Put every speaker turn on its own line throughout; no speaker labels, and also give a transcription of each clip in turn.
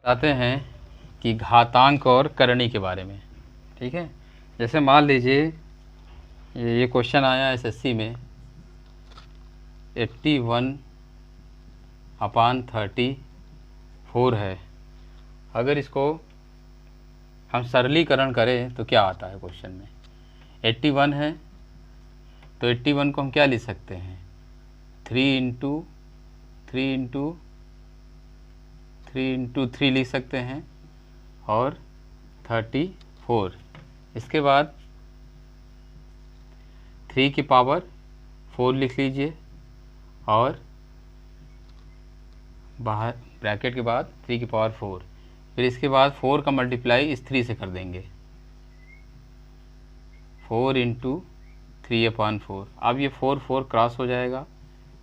बताते हैं कि घातांक और करणी के बारे में। ठीक है, जैसे मान लीजिए ये क्वेश्चन आया एसएससी में 81/34 है। अगर इसको हम सरलीकरण करें तो क्या आता है क्वेश्चन में? 81 है तो 81 को हम क्या लिख सकते हैं? 3 लिख सकते हैं और 34। इसके बाद 3 की पावर 4 लिख लीजिए और बाहर ब्रैकेट के बाद 3 की पावर 4। फिर इसके बाद 4 का मल्टीप्लाई इस 3 से कर देंगे, 4 × 3/4। अब ये 4 क्रॉस हो जाएगा,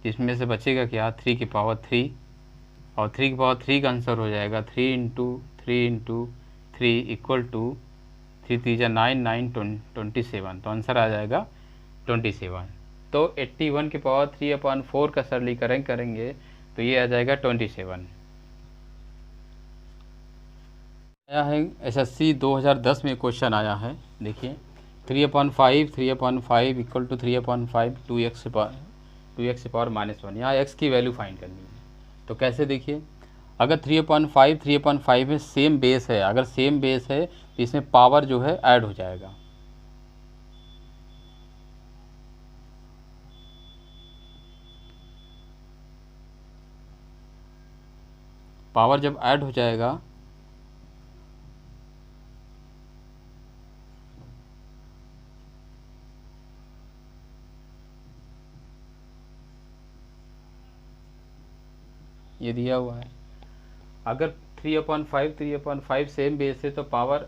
जिसमें से बचेगा क्या? 3 की पावर 3, और 3 की पावर 3 का आंसर हो जाएगा 3 × 3 × 3 इक्वल टू 3 3 जा 9 9 27। तो आंसर आ जाएगा 27। तो 81 की पावर 3/4 का सरलीकरण करेंगे तो ये आ जाएगा 27। आया है एसएससी 2010 में क्वेश्चन आया है, देखिए 3/5 इक्वल टू 3/5 2x की पावर -1। यहाँ x की वैल्यू फाइंड करनी है। तो कैसे? देखिए, अगर 3/5 में सेम बेस है, अगर सेम बेस है तो इसमें पावर जो है ऐड हो जाएगा। पावर जब ऐड हो जाएगा ये दिया हुआ है, अगर 3/5 सेम बेस है तो पावर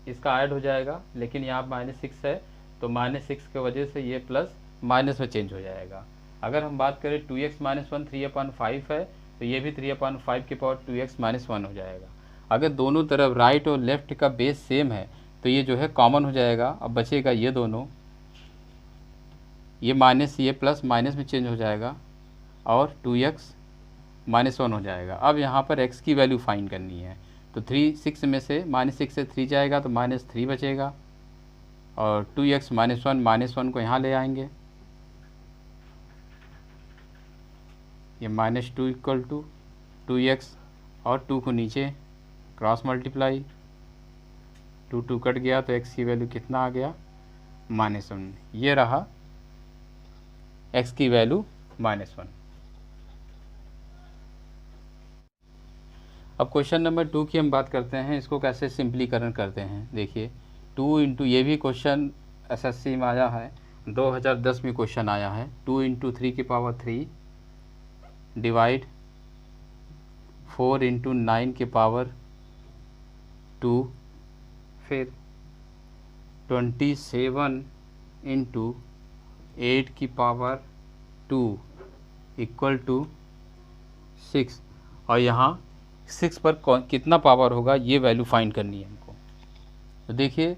इसका ऐड हो जाएगा, लेकिन यहाँ -6 है तो -6 की वजह से ये प्लस माइनस में चेंज हो जाएगा। अगर हम बात करें 2x - 1 3/5 है तो ये भी 3/5 की पावर 2x - 1 हो जाएगा। अगर दोनों तरफ राइट और लेफ्ट का बेस सेम है तो ये जो है कॉमन हो जाएगा। अब बचेगा ये दोनों, ये माइनस ये प्लस माइनस में चेंज हो जाएगा और 2x - 1 हो जाएगा। अब यहाँ पर x की वैल्यू फाइंड करनी है, तो 6 में से -6 से 3 जाएगा तो -3 बचेगा, और 2x - 1 को यहाँ ले आएंगे, ये -2 इक्वल टू 2x और 2 को नीचे क्रॉस मल्टीप्लाई, 2 कट गया तो x की वैल्यू कितना आ गया? -1। ये रहा x की वैल्यू -1। अब क्वेश्चन नंबर 2 की हम बात करते हैं, इसको कैसे सिंपलीकरण करते हैं। देखिए 2 × ये भी क्वेश्चन एसएससी में आया है, 2010 में क्वेश्चन आया है। 2 × 3 की पावर 3 डिवाइड 4 × 9 की पावर 2, फिर 27 × 8 की पावर 2 इक्वल टू 6, और यहाँ 6 पर कितना पावर होगा ये वैल्यू फाइंड करनी है हमको। तो देखिए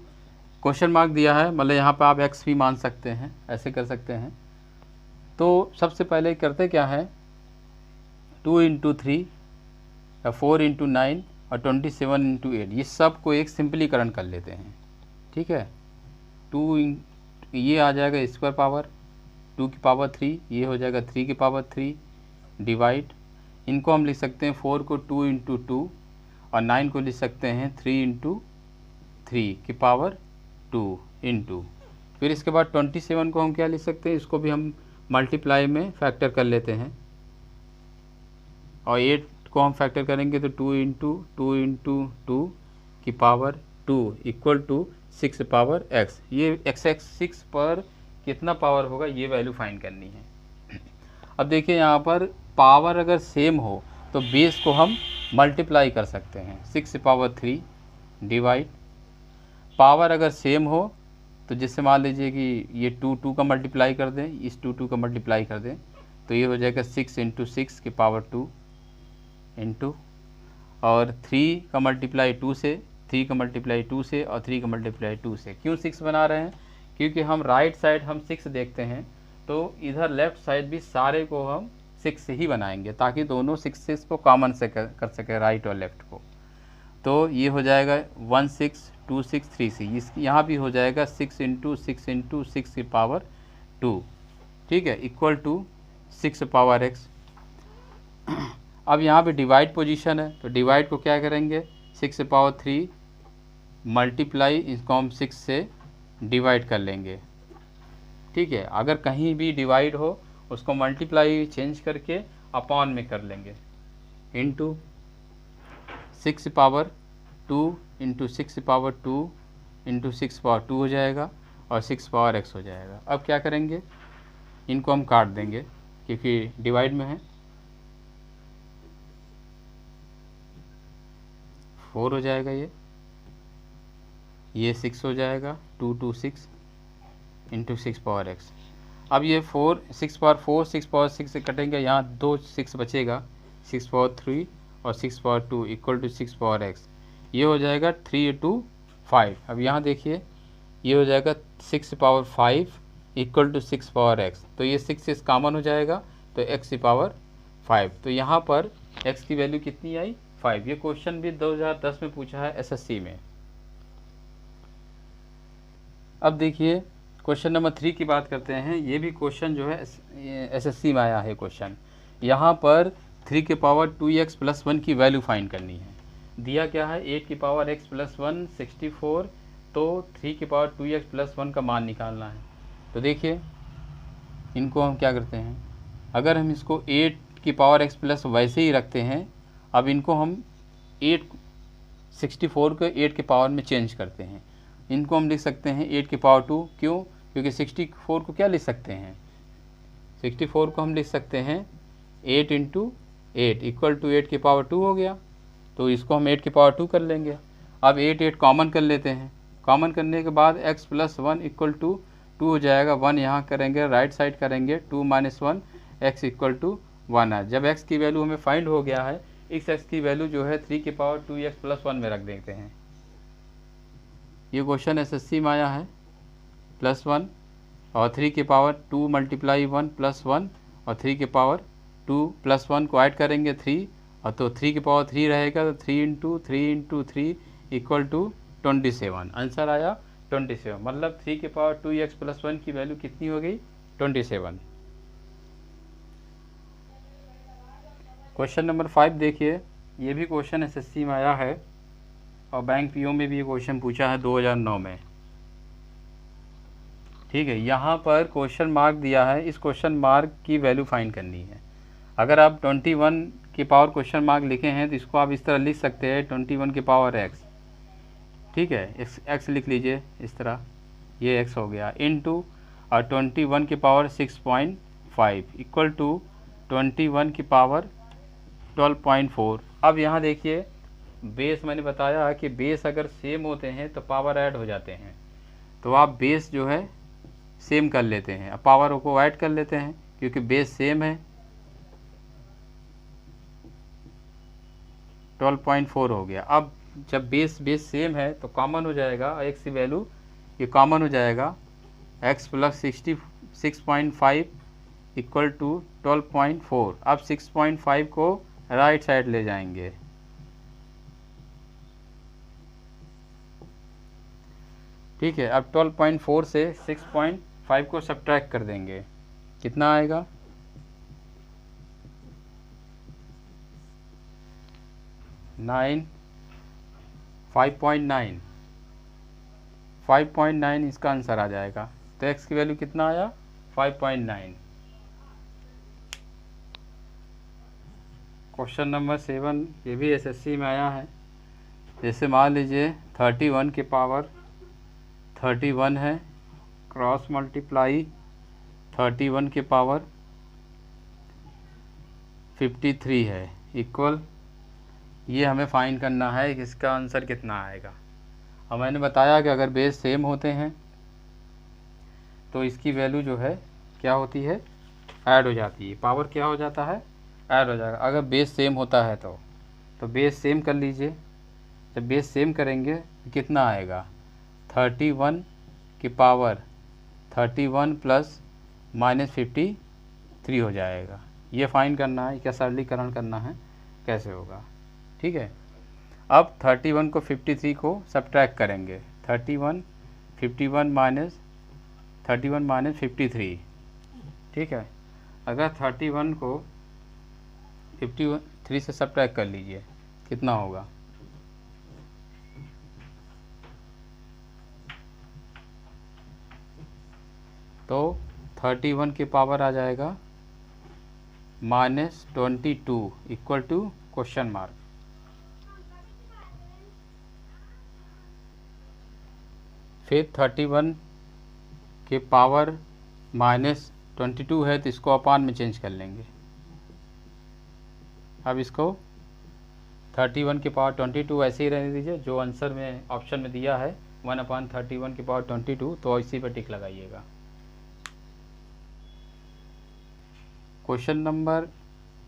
क्वेश्चन मार्क दिया है, मतलब यहाँ पर आप x भी मान सकते हैं, ऐसे कर सकते हैं। तो सबसे पहले करते क्या है, 2 × 3 4 × 9 और 27 × 8, ये सब को एक सिंपलीकरण कर लेते हैं। ठीक है, 2 ये आ जाएगा स्क्वायर पावर 2 की पावर 3, ये हो जाएगा 3 की पावर 3 डिवाइड, इनको हम लिख सकते हैं 4 को 2 × 2 और 9 को लिख सकते हैं 3 × 3 की पावर 2 × फिर इसके बाद 27 को हम क्या लिख सकते हैं, इसको भी हम मल्टीप्लाई में फैक्टर कर लेते हैं, और 8 को हम फैक्टर करेंगे तो 2 × 2 × 2 की power 2 equal to 6 power x। ये x 6 पर कितना पावर होगा ये वैल्यू फाइंड करनी है। अब देखिए यहाँ पर पावर अगर सेम हो तो बेस को हम मल्टीप्लाई कर सकते हैं, 6 पावर 3 डिवाइड, पावर अगर सेम हो तो जैसे मान लीजिए कि ये 2 का मल्टीप्लाई कर दें, इस 2 का मल्टीप्लाई कर दें तो ये हो जाएगा 6 × 6 की पावर 2 इंटू, और 3 का मल्टीप्लाई 2 से, 3 का मल्टीप्लाई 2 से, और 3 का मल्टीप्लाई 2 से। क्यों 6 बना रहे हैं? क्योंकि हम राइट साइड हम 6 देखते हैं तो इधर लेफ्ट साइड भी सारे को हम 6 से ही बनाएंगे, ताकि दोनों 6 को कॉमन से कर सके राइट और लेफ्ट को। तो ये हो जाएगा 162636, इस यहाँ भी हो जाएगा 6 × 6 × 6 की पावर 2, ठीक है, इक्वल टू 6 पावर x। अब यहाँ पे डिवाइड पोजीशन है, तो डिवाइड को क्या करेंगे, 6 पावर 3 मल्टीप्लाई, इसको हम 6 से डिवाइड कर लेंगे, ठीक है। अगर कहीं भी डिवाइड हो उसको मल्टीप्लाई चेंज करके अपॉन में कर लेंगे, इनटू 6 पावर 2 × 6 पावर 2 × 6 पावर 2 हो जाएगा और 6 पावर x हो जाएगा। अब क्या करेंगे, इनको हम काट देंगे क्योंकि डिवाइड में है, 4 हो जाएगा, ये 6 हो जाएगा, 2 2 6 × 6 पावर x। अब ये 6 पावर 4 6 पावर 6 से कटेंगे, यहाँ 2 6 बचेगा, 6 पावर 3 और 6 power 2 equal to 6 power x, ये हो जाएगा 3 × 5। अब यहाँ देखिए ये हो जाएगा 6 power 5 equal to 6 power x, तो ये 6 कॉमन हो जाएगा तो x की पावर 5। तो यहाँ पर x की वैल्यू कितनी आई, 5। ये क्वेश्चन भी 2010 में पूछा है एसएससी में। अब देखिए क्वेश्चन नंबर 3 की बात करते हैं। ये भी क्वेश्चन जो है एसएससी में आया है क्वेश्चन। यहाँ पर 3 की पावर 2x + 1 की वैल्यू फाइंड करनी है। दिया क्या है, 8 की पावर x + 1 64, तो 3 की पावर 2x + 1 का मान निकालना है। तो देखिए इनको हम क्या करते हैं, अगर हम इसको 8 की पावर x प्लस वैसे ही रखते हैं, अब इनको हम 64 को 8 के पावर में चेंज करते हैं, इनको हम लिख सकते हैं 8 की पावर 2। क्यों, क्योंकि 64 को क्या लिख सकते हैं, 64 को हम लिख सकते हैं 8 × 8 इक्वल टू 8 की पावर 2 हो गया, तो इसको हम 8 की पावर 2 कर लेंगे। अब 8 8 कॉमन कर लेते हैं, कॉमन करने के बाद x + 1 इक्वल टू 2 हो जाएगा, 1 यहाँ करेंगे, राइट साइड करेंगे, 2 - 1 x इक्वल टू 1 है। जब x की वैल्यू हमें फाइंड हो गया है, इस x की वैल्यू जो है 3 की पावर 2x + 1 में रख देते हैं। ये क्वेश्चन एसएससी में आया है, +1 और 3 की पावर 2 × 1 + 1 और 3 की पावर 2 + 1 को ऐड करेंगे 3, और तो 3 की पावर 3 रहेगा, तो 3 × 3 × 3 इक्वल टू 27। आंसर आया 27, मतलब 3 की पावर 2x + 1 की वैल्यू कितनी हो गई, 27। क्वेश्चन नंबर 5 देखिए, ये भी क्वेश्चन एसएससी में आया है और बैंक पीओ में भी ये क्वेश्चन पूछा है 2009 में, ठीक है। यहाँ पर क्वेश्चन मार्क दिया है, इस क्वेश्चन मार्क की वैल्यू फाइंड करनी है। अगर आप 21 की पावर क्वेश्चन मार्क लिखे हैं तो इसको आप इस तरह लिख सकते हैं 21 की पावर x, ठीक है, x लिख लीजिए इस तरह, ये x हो गया, इनटू और 21 की पावर 6.5 इक्वल टू 21 की पावर 12.4। अब यहाँ देखिए बेस, मैंने बताया कि बेस अगर सेम होते हैं तो पावर ऐड हो जाते हैं, तो आप बेस जो है सेम कर लेते हैं, अब पावर को ऐड कर लेते हैं क्योंकि बेस सेम है, 12.4 हो गया। अब जब बेस सेम है तो कॉमन हो जाएगा, x की वैल्यू ये कॉमन हो जाएगा, x + 6.5 इक्वल टू 12.4। अब 6.5 को राइट साइड ले जाएंगे, ठीक है। अब 12.4 से 6.5 को सब्ट्रैक्ट कर देंगे, कितना आएगा, 5.9 इसका आंसर आ जाएगा। तो x की वैल्यू कितना आया, 5.9। क्वेश्चन नंबर 7 ये भी एसएससी में आया है। जैसे मान लीजिए 31 की पावर 31 है, क्रॉस मल्टीप्लाई 31 की पावर 53 है, इक्वल, ये हमें फाइंड करना है कि इसका आंसर कितना आएगा। और मैंने बताया कि अगर बेस सेम होते हैं तो इसकी वैल्यू जो है क्या होती है, ऐड हो जाती है, पावर क्या हो जाता है, ऐड हो जाएगा। अगर बेस सेम होता है तो बेस सेम कर लीजिए, जब बेस सेम करेंगे तो कितना आएगा, 31 की पावर 31 + -53 हो जाएगा। ये फाइंड करना है, क्या सरलीकरण करना है, कैसे होगा, ठीक है। अब 31 को 53 को सब्ट्रैक्ट करेंगे। 31 माइनस 53, ठीक है। अगर 31 को 53 से सब्ट्रैक्ट कर लीजिए, कितना होगा? तो 31 के पावर आ जाएगा -22 इक्वल टू क्वेश्चन मार्क। फिर 31 के पावर -22 है तो इसको अपान में चेंज कर लेंगे। अब इसको 31 के पावर 22 ऐसे ही रहने दीजिए, जो आंसर में ऑप्शन में दिया है 1/31 के पावर 22, तो इसी पर टिक लगाइएगा। क्वेश्चन नंबर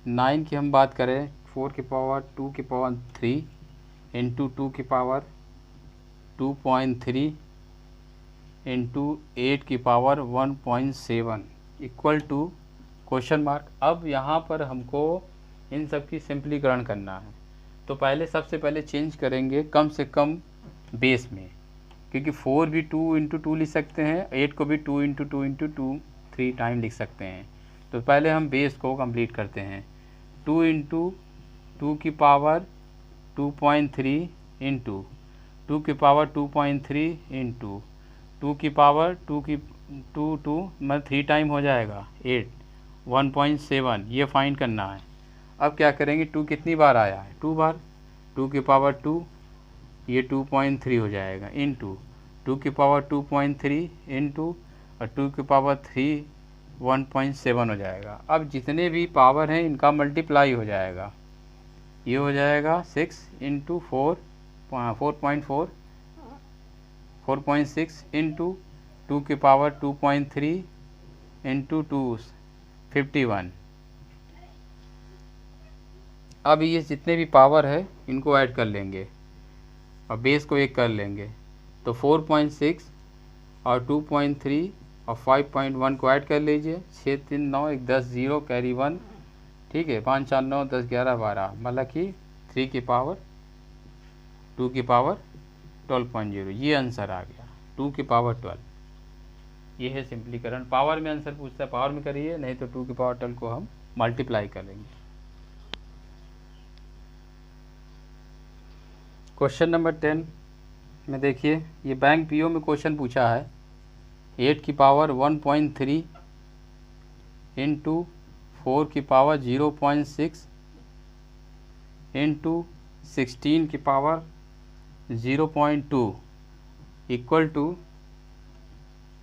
9 की हम बात करें, 4 की पावर 2 की पावर 3 इंटू 2 की पावर 2.3 इंटू 8 की power 1.7 equal to question mark. अब यहाँ पर हमको इन सब की सिंपलीकरण करना है, तो सबसे पहले चेंज करेंगे कम से कम बेस में, क्योंकि 4 भी 2 इंटू 2 लिख सकते हैं, 8 को भी 2 इंटू 2 इंटू 2 3 टाइम लिख सकते हैं। तो पहले हम बेस को कंप्लीट करते हैं। 2 इंटू 2 की पावर 2.3 इंटू 2 की पावर 2.3 इंटू 2 की पावर 2 मतलब 3 टाइम हो जाएगा 8, 1.7 ये फाइंड करना है। अब क्या करेंगे, 2 कितनी बार आया है? 2 बार। 2 की पावर 2 ये 2.3 हो जाएगा इंटू 2 की पावर 2.3 इंटू और 2 की पावर 3 1.7 हो जाएगा। अब जितने भी पावर हैं इनका मल्टीप्लाई हो जाएगा, ये हो जाएगा 6 इंटू 4.6 इंटू 2 की पावर 2.3 इंटू 2 51। अब ये जितने भी पावर है इनको ऐड कर लेंगे और बेस को एक कर लेंगे, तो 4.6 और 2.3 और 5.1 को ऐड कर लीजिए। 6 3 9 1 10 0 कैरी 1, ठीक है। 5 4 9 10 11 12, मतलब कि 3 की पावर 2 की पावर 12.0, ये आंसर आ गया 2 की पावर 12। ये है सिंपलीकरण। पावर में आंसर पूछता है पावर में करिए, नहीं तो 2 की पावर 12 को हम मल्टीप्लाई करेंगे। क्वेश्चन नंबर 10 में देखिए, ये बैंक पीओ में क्वेश्चन पूछा है। 8 की पावर 1.3 इंटू 4 की पावर 0.6 इंटू 16 की पावर 0.2 इक्वल टू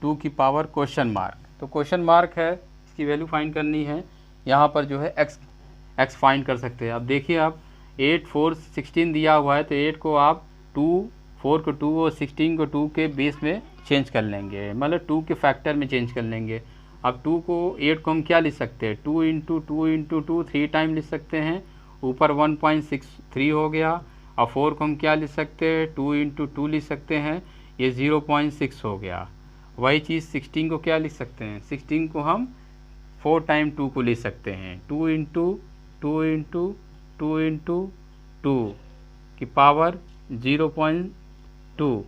2 की पावर क्वेश्चन मार्क। तो क्वेश्चन मार्क है, इसकी वैल्यू फाइंड करनी है। यहाँ पर जो है एक्स फाइंड कर सकते हैं। अब देखिए, आप 8 4 16 दिया हुआ है, तो 8 को आप 4 को 2 और 16 को 2 के बेस में चेंज कर लेंगे, मतलब 2 के फैक्टर में चेंज कर लेंगे। अब 8 को हम क्या लिख सकते हैं? 2 इंटू 2 इंटू 2 3 टाइम लिख सकते हैं, ऊपर 1.63 हो गया। और 4 को हम क्या लिख सकते हैं? 2 इंटू 2 लिख सकते हैं, ये 0.6 हो गया। वही चीज़ 16 को क्या लिख सकते हैं? 16 को हम 4 टाइम 2 को लिख सकते हैं, 2 इंटू 2 इंटू 2 इंटू 2 की पावर 0.2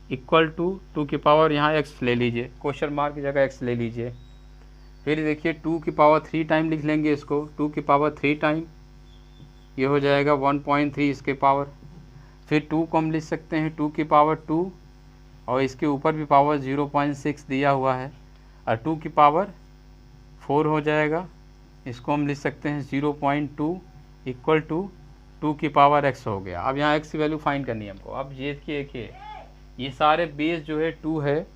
इक्वल टू 2 की पावर, यहाँ x ले लीजिए, क्वेश्चन मार्क की जगह x ले लीजिए। फिर देखिए 2 की पावर 3 टाइम लिख लेंगे इसको, 2 की पावर 3 टाइम, ये हो जाएगा 1.3 इसके पावर। फिर 2 को हम लिख सकते हैं 2 की पावर 2, और इसके ऊपर भी पावर 0.6 दिया हुआ है, और 2 की पावर 4 हो जाएगा। इसको हम लिख सकते हैं 0.2 इक्वल टू 2 की पावर x हो गया। अब यहाँ x की वैल्यू फाइंड करनी है हमको। अब ये देखिए, ये सारे बेस जो है 2 है,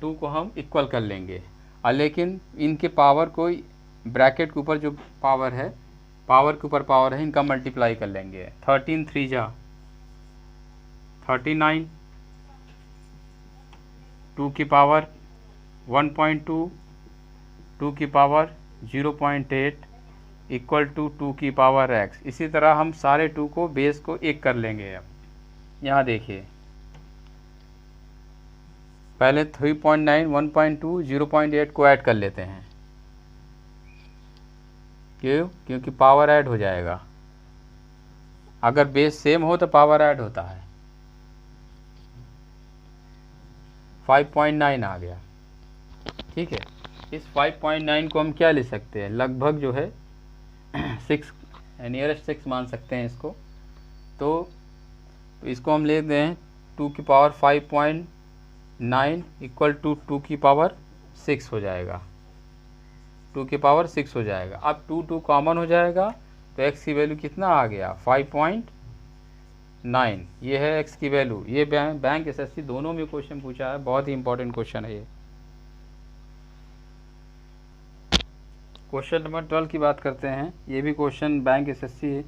2 को हम इक्वल कर लेंगे, और लेकिन इनके पावर को ब्रैकेट के ऊपर जो पावर है, पावर के ऊपर पावर है, इनका मल्टीप्लाई कर लेंगे। 13 3 जा 39, 2 की पावर 1.2, 2 की पावर 0.8 इक्वल टू 2 की पावर x। इसी तरह हम सारे 2 को बेस को एक कर लेंगे। अब यहाँ देखिए, पहले 3.9 1.2 0.8 को ऐड कर लेते हैं, क्योंकि पावर ऐड हो जाएगा। अगर बेस सेम हो तो पावर ऐड होता है। 5.9 आ गया। ठीक है, इस 5.9 को हम क्या ले सकते हैं, लगभग जो है 6 नियरेस्ट 6 मान सकते हैं इसको। तो इसको हम लेते हैं 2 की पावर 5.9 इक्वल टू 2 की पावर 6 हो जाएगा, 2 की पावर 6 हो जाएगा। अब 2 कॉमन हो जाएगा तो x की वैल्यू कितना आ गया, 5.9। ये है x की वैल्यू। ये बैंक एसएससी दोनों में क्वेश्चन पूछा है, बहुत ही इंपॉर्टेंट क्वेश्चन है ये। क्वेश्चन नंबर 12 की बात करते हैं। ये भी क्वेश्चन बैंक एसएससी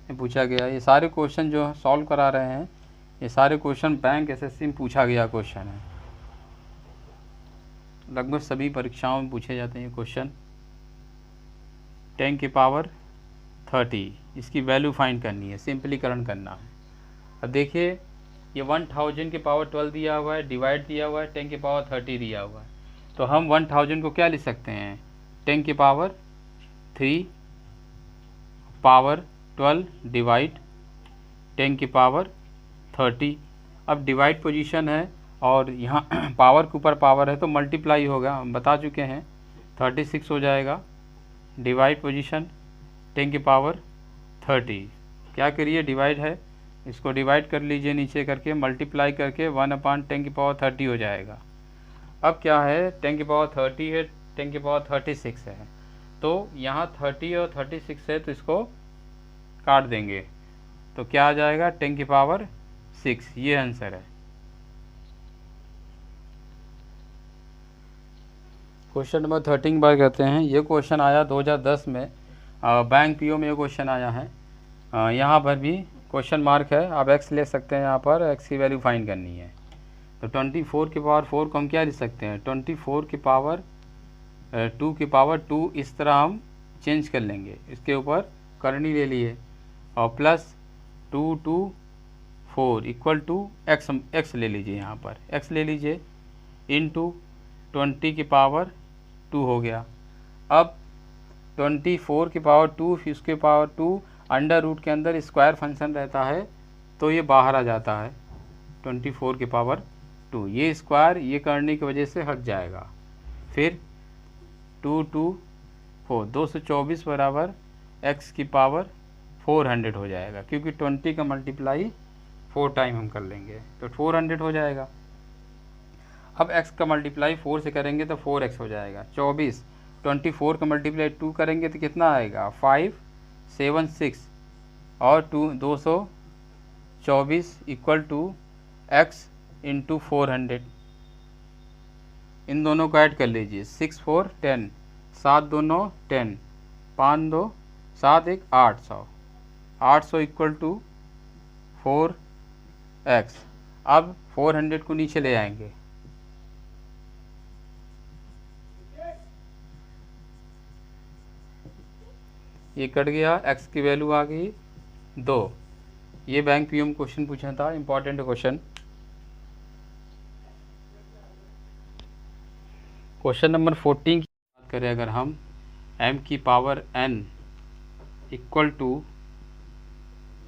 में पूछा गया। ये सारे क्वेश्चन जो सॉल्व करा रहे हैं, ये सारे क्वेश्चन बैंक एसएससी में पूछा गया क्वेश्चन है। लगभग सभी परीक्षाओं में पूछे जाते हैं ये क्वेश्चन। 10 की पावर 30, इसकी वैल्यू फाइंड करनी है, सिंपलीकरण करना है। अब देखिए, ये 1000 की पावर 12 दिया हुआ है, डिवाइड दिया हुआ है, 10 की पावर 30 दिया हुआ है। तो हम 1000 को क्या लिख सकते हैं, 10 की पावर 3 पावर 12 डिवाइड 10 की पावर 30। अब डिवाइड पोजीशन है और यहाँ पावर के ऊपर पावर है तो मल्टीप्लाई होगा, हम बता चुके हैं, 36 हो जाएगा। डिवाइड पोजीशन 10 की पावर 30, क्या करिए, डिवाइड है, इसको डिवाइड कर लीजिए नीचे करके, मल्टीप्लाई करके 1/10 की पावर 30 हो जाएगा। अब क्या है, 10 की पावर 30 है, 10 की पावर 36 है, तो यहाँ 30 और 36 है तो इसको काट देंगे तो क्या आ जाएगा, 10 की पावर 6। ये आंसर है। क्वेश्चन नंबर 13 की बात करते हैं। ये क्वेश्चन आया 2010 में, बैंक पीओ में ये क्वेश्चन आया है। यहाँ पर भी क्वेश्चन मार्क है, आप x ले सकते हैं, यहाँ पर x की वैल्यू फाइंड करनी है। तो 24 की पावर 4 को हम क्या लिख सकते हैं, 24 की पावर 2 की पावर 2, इस तरह हम चेंज कर लेंगे, इसके ऊपर करनी ले लिए, और प्लस 2 2 4 इक्वल टू x ले लीजिए, यहाँ पर x ले लीजिए, इनटू 20 की पावर 2 हो गया। अब 24 की पावर 2 फिर उसके पावर 2, अंडर रूट के अंदर स्क्वायर फंक्शन रहता है तो ये बाहर आ जाता है, 24 की पावर 2, ये स्क्वायर ये करने की वजह से हट जाएगा। फिर 2 2 4, 224 बराबर x की पावर 400 हो जाएगा, क्योंकि 20 का मल्टीप्लाई 4 टाइम हम कर लेंगे तो 400 हो जाएगा। अब x का मल्टीप्लाई 4 से करेंगे तो 4x हो जाएगा। 24, 24 का मल्टीप्लाई 2 करेंगे तो कितना आएगा, 576, और 224 इक्वल टू x इंटू 400। इन दोनों को ऐड कर लीजिए, 6 4 10, 7 2 9 10, 5 2 7 1 800, 800 इक्वल टू 4x। अब 400 को नीचे ले आएंगे, ये कट गया, x की वैल्यू आ गई 2। ये बैंक पीओ में क्वेश्चन पूछा था, इंपॉर्टेंट क्वेश्चन। क्वेश्चन नंबर 14 की बात करें अगर हम, m की पावर n इक्वल टू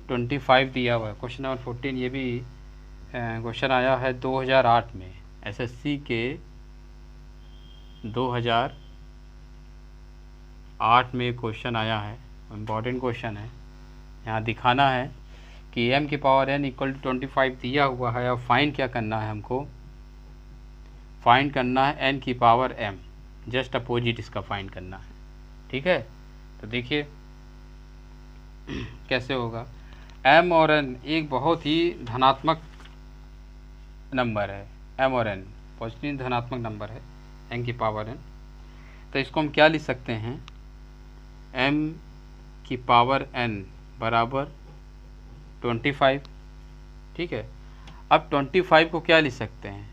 25 दिया हुआ है। क्वेश्चन नंबर 14 ये भी क्वेश्चन आया है 2008 में, एसएससी के 2008 में क्वेश्चन आया है, इम्पॉर्टेंट क्वेश्चन है। यहाँ दिखाना है कि m की पावर n इक्वल टू 25 दिया हुआ है, और फाइंड क्या करना है हमको, फाइंड करना है n की पावर m, जस्ट अपोजिट इसका फाइंड करना है। ठीक है, तो देखिए कैसे होगा। m और n एक बहुत ही धनात्मक नंबर है, m और n पॉजिटिव धनात्मक नंबर है, n की पावर n। तो इसको हम क्या लिख सकते हैं, m की पावर n बराबर 25। ठीक है, अब 25 को क्या लिख सकते हैं,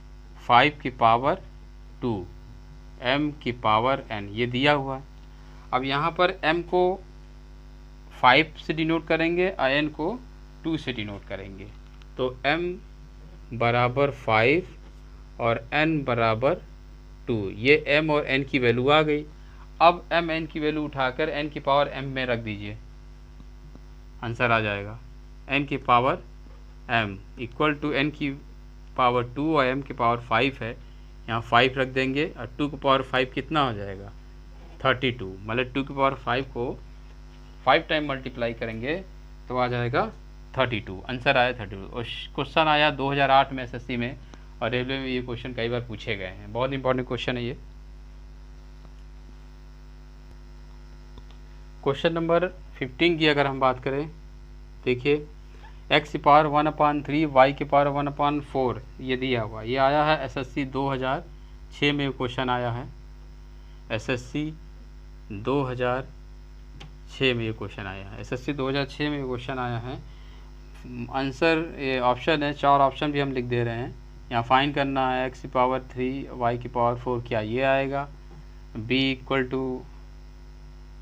5 की पावर 2, m की पावर n, ये दिया हुआ है। अब यहाँ पर m को 5 से डिनोट करेंगे और n को 2 से डिनोट करेंगे, तो m बराबर 5 और n बराबर 2, ये m और n की वैल्यू आ गई। अब m n की वैल्यू उठाकर n की पावर m में रख दीजिए, आंसर आ जाएगा। n की power m equal to n की पावर 2 और m की पावर 5 है, यहाँ 5 रख देंगे और 2 की पावर 5 कितना हो जाएगा 32, मतलब 2 की पावर 5 को 5 टाइम मल्टीप्लाई करेंगे तो आ जाएगा 32, आंसर आया 32। और क्वेश्चन आया 2008 में एसएससी में, और रेलवे में ये क्वेश्चन कई बार पूछे गए हैं, बहुत इंपॉर्टेंट क्वेश्चन है ये। क्वेश्चन नंबर 15 की अगर हम बात करें, देखिए x की पावर 1/3 y की पावर 1/4 ये दिया हुआ, ये आया है एसएससी 2006 में क्वेश्चन आया है, एसएससी 2006 में ये क्वेश्चन आया है, एसएससी 2006 में ये क्वेश्चन आया है। आंसर ये ऑप्शन है, 4 ऑप्शन भी हम लिख दे रहे हैं। यहाँ फाइंड करना है x की पावर 3 y की पावर 4, क्या ये आएगा। b इक्वल टू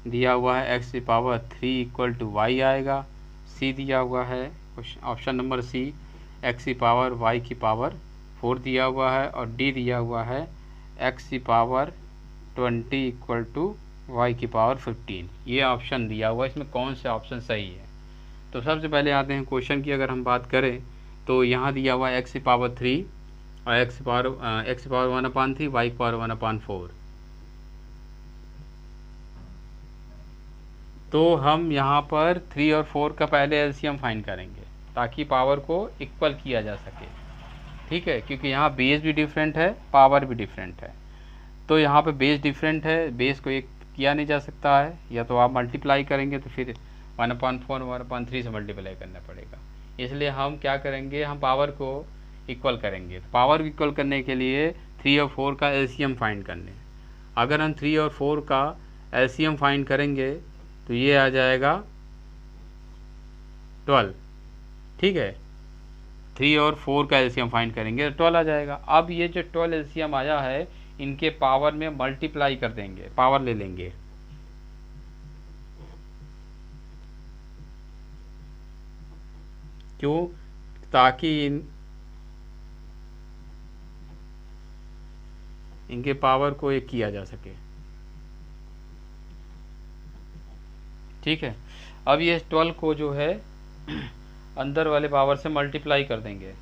दिया हुआ है x की पावर 3 इक्वल टू y आएगा। c दिया हुआ है ऑप्शन नंबर c x की पावर y की पावर 4 दिया हुआ है, और d दिया हुआ है x की पावर 20 इक्वल टू y की पावर 15। ये ऑप्शन दिया हुआ है, इसमें कौन सा ऑप्शन सही है। तो सबसे पहले आते हैं क्वेश्चन की अगर हम बात करें, तो यहाँ दिया हुआ है x की पावर 3 और x की पावर 1/3 y की पावर 1/4। तो हम यहाँ पर 3 और 4 का पहले एलसीएम फाइंड करेंगे ताकि पावर को इक्वल किया जा सके, ठीक है, क्योंकि यहाँ बेस भी डिफरेंट है, पावर भी डिफरेंट है। तो यहाँ पे बेस डिफरेंट है, बेस को एक किया नहीं जा सकता है, या तो आप मल्टीप्लाई करेंगे तो फिर 1/4 1/3 से मल्टीप्लाई करना पड़ेगा। इसलिए हम क्या करेंगे, हम पावर को इक्वल करेंगे। पावर इक्वल करने के लिए 3 और 4 का एलसीएम फाइंड करने। अगर हम 3 और 4 का एलसीएम फाइंड करेंगे तो ये आ जाएगा 12, ठीक है। 3 और 4 का एलसीएम फाइंड करेंगे तो 12 आ जाएगा। अब ये जो 12 एलसीएम आया है, इनके पावर में मल्टीप्लाई कर देंगे, पावर ले लेंगे। क्यों, ताकि इनके पावर को एक किया जा सके, ठीक है। अब ये 12 को जो है अंदर वाले पावर से मल्टीप्लाई कर देंगे।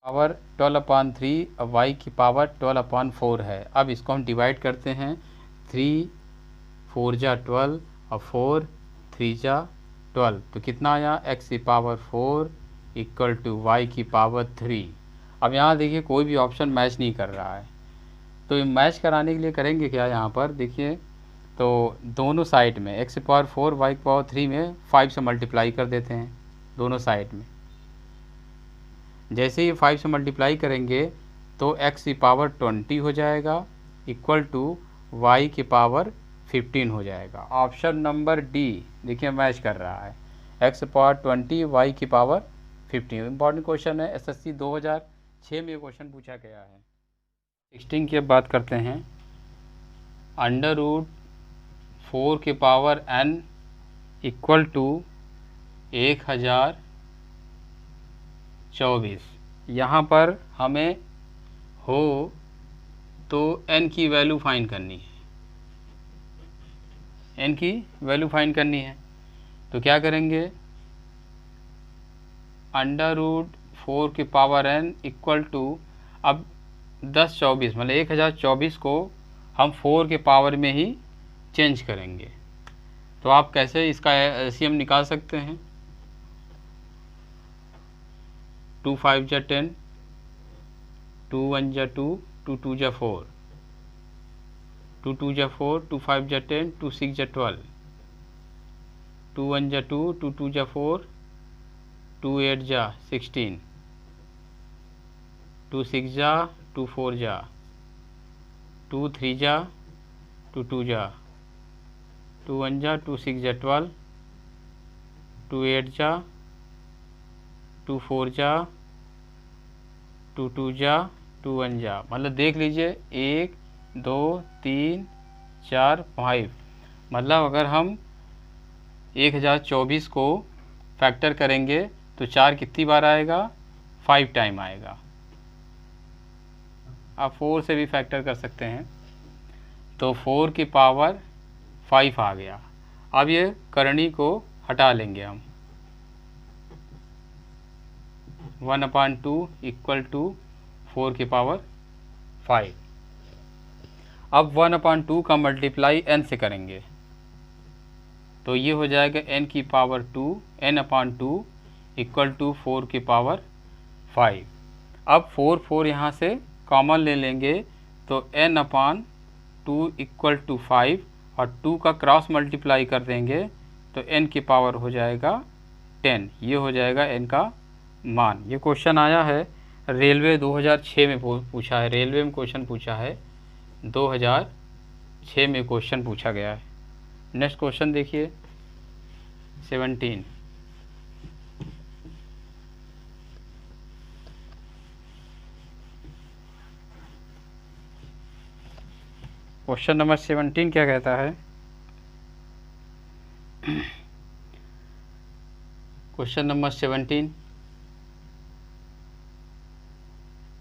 पावर 12/3 और y की पावर 12/4 है। अब इसको हम डिवाइड करते हैं, 3 4 जा 12 और 4 3 जा 12, तो कितना आया x की पावर 4 इक्वल टू y की पावर 3। अब यहाँ देखिए कोई भी ऑप्शन मैच नहीं कर रहा है, तो मैच कराने के लिए करेंगे क्या, यहाँ पर देखिए तो दोनों साइड में x की पावर 4 y की पावर 3 में 5 से मल्टीप्लाई कर देते हैं दोनों साइड में। जैसे ही 5 से मल्टीप्लाई करेंगे तो x की पावर 20 हो जाएगा इक्वल टू y की पावर 15 हो जाएगा। ऑप्शन नंबर डी देखिए मैच कर रहा है, x की पावर 20 y की पावर 15। इंपॉर्टेंट क्वेश्चन है, एसएससी 2006 में ये क्वेश्चन पूछा गया है। 16 की अब बात करते हैं, √4 की पावर n इक्वल टू 1024। यहाँ पर हमें हो तो n की वैल्यू फाइंड करनी है, n की वैल्यू फाइंड करनी है। तो क्या करेंगे, √4 की पावर n इक्वल टू, अब 1024 मतलब 1024 को हम 4 के पावर में ही चेंज करेंगे। तो आप कैसे इसका एलसीएम निकाल सकते हैं, 2 5 जा 10, 2 1 जा 2, 2 2 जा 4, 2 2 जा 4, 2 5 जा 10, 2 6 जा 12, 2 1 जा 2, 2 2 जा 4, 2 8 जा 16, 2 6 जा 2 4 जा, 2 3 जा 2 2 जा, 2 1 जा 2 6 जा 12, 2 8 जा 2 4 जा, 2 2 जा 2 1 जा। मतलब देख लीजिए 1 2 3 4 5, मतलब अगर हम 1024 को फैक्टर करेंगे तो 4 कितनी बार आएगा, 5 टाइम आएगा। आप 4 से भी फैक्टर कर सकते हैं। तो 4 की पावर 5 आ गया। अब ये करनी को हटा लेंगे हम, 1/2 इक्वल टू 4 की पावर 5। अब 1/2 का मल्टीप्लाई n से करेंगे तो ये हो जाएगा n की पावर 2, n/2 इक्वल टू 4 की पावर 5। अब 4 यहाँ से कॉमन ले लेंगे तो n/2 इक्वल टू 5 और 2 का क्रॉस मल्टीप्लाई कर देंगे तो n की पावर हो जाएगा 10। ये हो जाएगा n का मान। ये क्वेश्चन आया है रेलवे 2006 में पूछा है, रेलवे में क्वेश्चन पूछा है, 2006 में क्वेश्चन पूछा गया है। नेक्स्ट क्वेश्चन देखिए 17। क्वेश्चन नंबर 17 क्या कहता है? क्वेश्चन नंबर 17,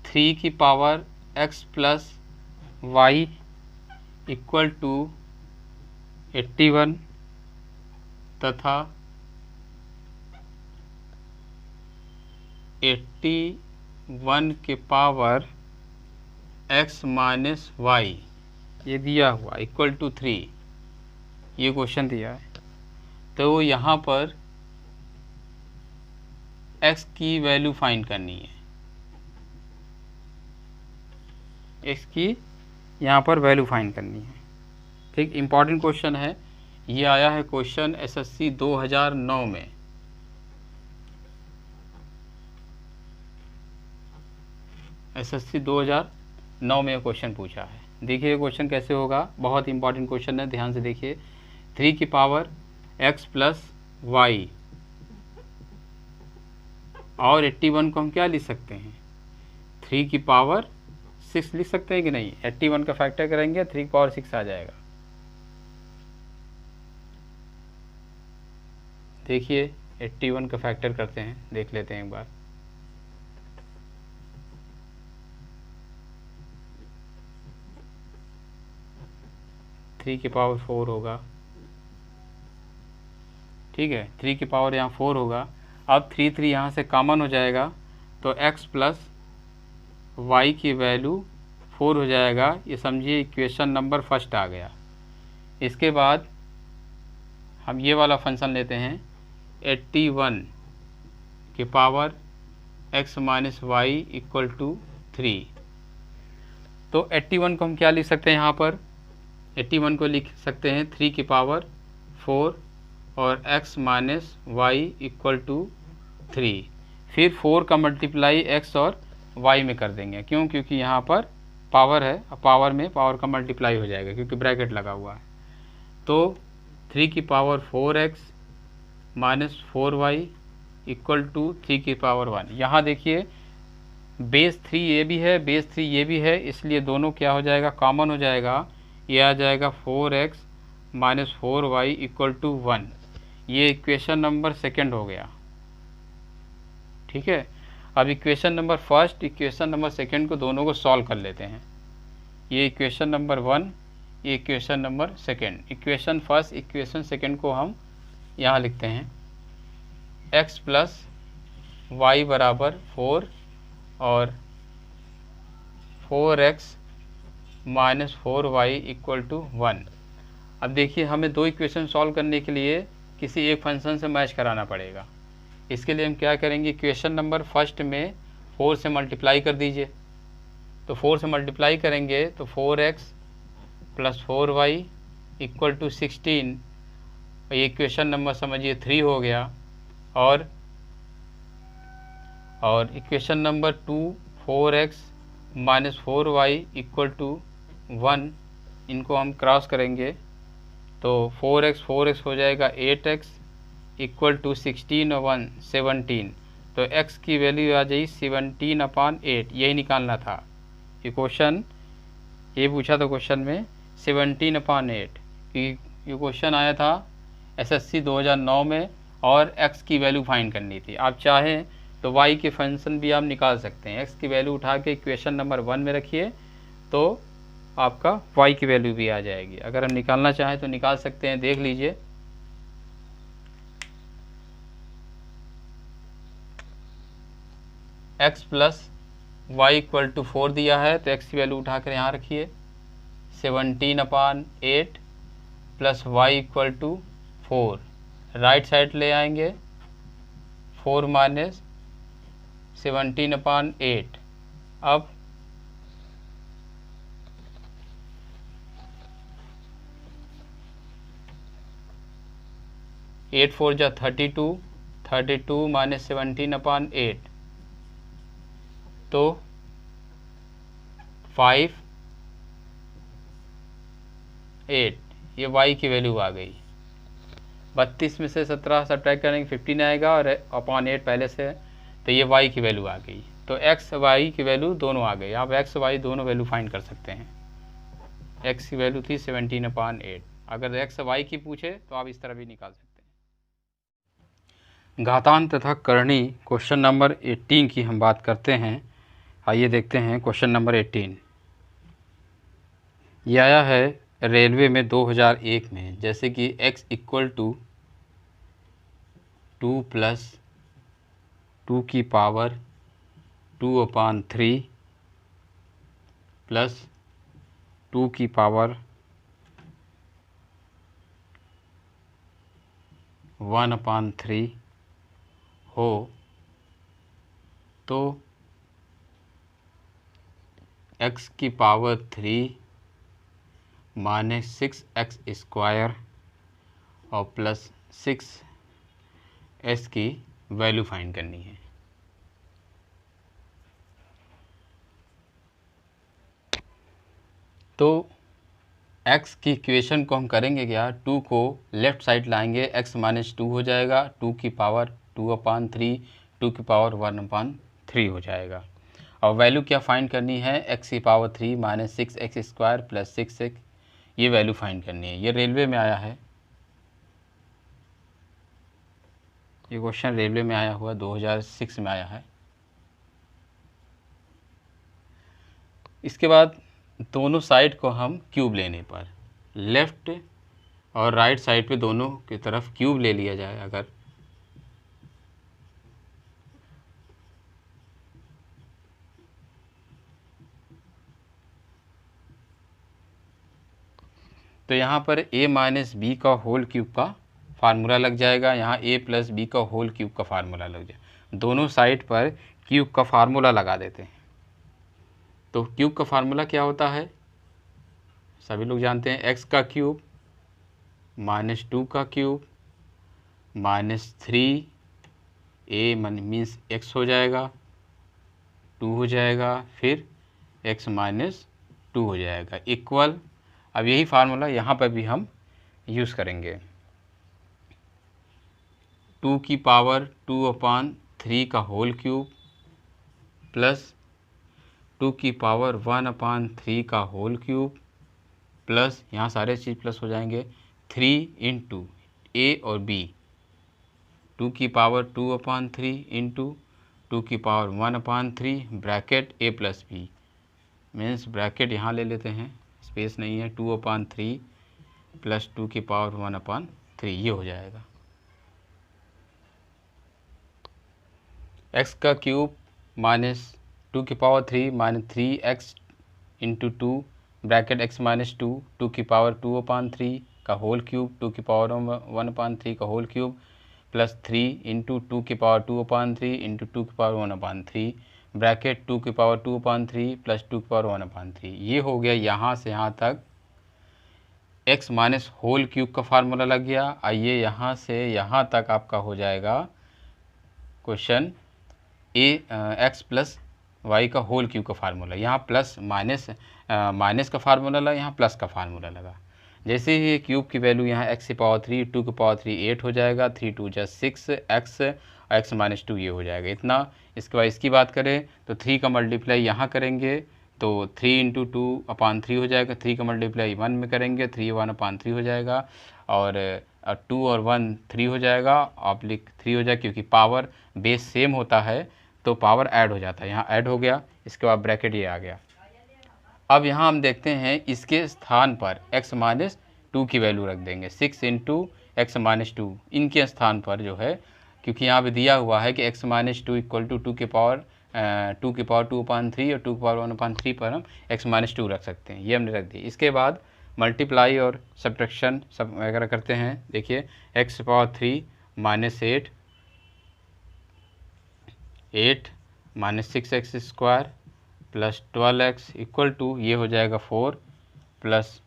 3 की power x plus y equal to 81 तथा 81 के पावर x माइनस y ये दिया हुआ इक्वल टू 3, ये क्वेश्चन दिया है। तो यहाँ पर x की वैल्यू फाइंड करनी है, x की यहाँ पर वैल्यू फाइंड करनी है। ठीक, इम्पॉर्टेंट क्वेश्चन है। ये आया है क्वेश्चन एसएससी 2009 में। एसएससी 2009 में क्वेश्चन पूछा है। देखिए क्वेश्चन कैसे होगा, बहुत इंपॉर्टेंट क्वेश्चन है, ध्यान से देखिए। 3 की पावर x प्लस वाई और 81 को हम क्या लिख सकते हैं? 3 की पावर 6 लिख सकते हैं कि नहीं? 81 का फैक्टर करेंगे 3 की पावर 6 आ जाएगा। देखिए 81 का फैक्टर करते हैं, देख लेते हैं एक बार। थ्री की पावर 4 होगा, ठीक है, 3 की पावर यहाँ 4 होगा। अब 3 यहाँ से कॉमन हो जाएगा तो x प्लस y की वैल्यू 4 हो जाएगा। ये समझिए इक्वेशन नंबर फर्स्ट आ गया। इसके बाद हम ये वाला फंक्शन लेते हैं 81 के power x minus y equal to 3। तो 81 को हम क्या लिख सकते हैं? यहाँ पर 81 को लिख सकते हैं 3 की पावर 4 और x minus y equal to 3। फिर 4 का मल्टीप्लाई x और y में कर देंगे। क्यों? क्योंकि यहाँ पर पावर है, पावर में पावर का मल्टीप्लाई हो जाएगा क्योंकि ब्रैकेट लगा हुआ है। तो 3 की power 4x minus 4y equal to 3 की पावर 1। यहाँ देखिए बेस 3 ये भी है, बेस 3 ये भी है, इसलिए दोनों क्या हो जाएगा? कॉमन हो जाएगा। ये आ जाएगा 4x minus 4y equal to 1। ये इक्वेशन नंबर सेकंड हो गया, ठीक है। अब equation number first, equation number second को दोनों को सॉल्व कर लेते हैं। ये इक्वेशन नंबर 1, ये equation number second. Equation first, equation second को हम यहाँ लिखते हैं x प्लस वाई बराबर 4 और 4x minus 4y equal to 1। अब देखिए हमें दो इक्वेशन सॉल्व करने के लिए किसी एक फंक्शन से मैच कराना पड़ेगा। इसके लिए हम क्या करेंगे? इक्वेशन नंबर फर्स्ट में 4 से मल्टीप्लाई कर दीजिए। तो 4 से मल्टीप्लाई करेंगे तो 4x plus 4y equal to 16। ये इक्वेशन नंबर समझिए 3 हो गया। और equation number 2 4x minus 4y equal to 1, इनको हम क्रॉस करेंगे तो 4x हो जाएगा 8x इक्वल टू 16 और 1 17। तो x की वैल्यू आ जाएगी 17/8। यही निकालना था। ये क्वेश्चन ये पूछा था क्वेश्चन में 17/8 कि ये क्वेश्चन आया था एसएससी 2009 में और x की वैल्यू फाइंड करनी थी। आप चाहें तो y के फंक्शन भी आप निकाल सकते हैं। x की वैल्यू उठा के इक्वेशन नंबर 1 में रखिए तो आपका y की वैल्यू भी आ जाएगी। अगर हम निकालना चाहें तो निकाल सकते हैं, देख लीजिए। x plus y equal to 4 दिया है तो x की वैल्यू उठाकर यहाँ रखिए, 17/8 plus y equal to 4, right side ले आएंगे, 4 माइनस 17/8। अब एट 4 जा 32 माइनस 17/8 तो 5 8, ये y की वैल्यू आ गई। 32 में से 17 सब्ट्रैक्ट करेंगे 15 आएगा और अपॉन 8 पहले से, तो ये y की वैल्यू आ गई। तो x y की वैल्यू दोनों आ गई। आप x y दोनों वैल्यू फाइंड कर सकते हैं। x की वैल्यू थी 17/8। अगर x y की पूछे तो आप इस तरह भी निकाल सकते हैं। घातांक तथा करणी क्वेश्चन नंबर 18 की हम बात करते हैं। आइए देखते हैं क्वेश्चन नंबर 18। ये आया है रेलवे में 2001 में, जैसे कि x इक्वल टू 2 प्लस 2 की पावर 2/3 प्लस 2 की पावर 1/3 हो तो x की पावर 3 माइनस 6x स्क्वायर और प्लस 6s की वैल्यू फाइंड करनी है। तो x की इक्वेशन को हम करेंगे क्या, 2 को लेफ़्ट साइड लाएंगे, x माइनस 2 हो जाएगा, 2 की पावर 2/3, 2 की पावर 1/3 हो जाएगा। और वैल्यू क्या फाइंड करनी है, x की power 3 minus 6x square plus 6x, ये वैल्यू फाइंड करनी है। ये रेलवे में आया है, ये क्वेश्चन रेलवे में आया हुआ 2006 में आया है। इसके बाद दोनों साइड को हम क्यूब लेने पर, लेफ़्ट और राइट साइड पे दोनों की तरफ क्यूब ले लिया जाए अगर, तो यहाँ पर a माइनस बी का होल क्यूब का फार्मूला लग जाएगा, यहाँ a प्लस बी का होल क्यूब का फार्मूला लग जाए। दोनों साइड पर क्यूब का फार्मूला लगा देते हैं। तो क्यूब का फार्मूला क्या होता है, सभी लोग जानते हैं, x का क्यूब माइनस 2 का cube minus 3a means x हो जाएगा, 2 हो जाएगा, फिर x माइनस 2 हो जाएगा, इक्वल। अब यही फार्मूला यहाँ पर भी हम यूज़ करेंगे। 2 की पावर 2/3 का होल क्यूब प्लस 2 की पावर 1/3 का होल क्यूब प्लस, यहाँ सारे चीज़ प्लस हो जाएंगे, 3 इंटू a और b, 2 की पावर 2/3 इंटू 2 की power 1/3 bracket a plus b, means bracket यहाँ ले लेते हैं, स्पेस नहीं है, 2/3 प्लस 2 की पावर 1/3, ये हो जाएगा। x का क्यूब माइनस 2 की power 3 minus 3x into 2 bracket x minus 2, 2 की पावर 2/3 का होल क्यूब, 2 की पावर 1/3 का होल क्यूब प्लस 3 इंटू 2 की पावर 2/3 इंटू 2 की पावर 1/3 ब्रैकेट 2 की पावर 2/3 प्लस 2 की पावर 1/3। ये हो गया यहाँ से यहाँ तक x माइनस होल क्यूब का फार्मूला लग गया। आइए यहाँ से यहाँ तक आपका हो जाएगा क्वेश्चन x प्लस वाई का होल क्यूब का फार्मूला। यहाँ प्लस माइनस का फार्मूला लगा, यहाँ प्लस का फार्मूला लगा। जैसे ही क्यूब की वैल्यू यहाँ x की पावर 3, 2 की पावर 3 8 हो जाएगा, 3 2 जा 6x, x माइनस 2 ये हो जाएगा इतना। इसके बाद इसकी बात करें तो 3 का मल्टीप्लाई यहाँ करेंगे तो 3 इंटू 2/3 हो जाएगा, 3 का मल्टीप्लाई 1 में करेंगे 3 1/3 हो जाएगा, और 2 और 1 3 हो जाएगा, ऑब्लिक 3 हो जाएगा, क्योंकि पावर बेस सेम होता है तो पावर ऐड हो जाता है, यहाँ ऐड हो गया। इसके बाद ब्रैकेट ये आ गया, अब यहाँ हम देखते हैं इसके स्थान पर x-2 की वैल्यू रख देंगे। 6 इंटू x-2 इनके स्थान पर जो है, क्योंकि यहाँ पे दिया हुआ है कि x-2 इक्वल टू 2 की पावर 2/3 और 2/1/3 पर हम x-2 रख सकते हैं। ये हमने रख दी। इसके बाद मल्टीप्लाई और सब्ट्रैक्शन सब वगैरह करते हैं। देखिए x⁻3 -8 8 -6x² plus 12x equal to ये हो जाएगा 4 प्लस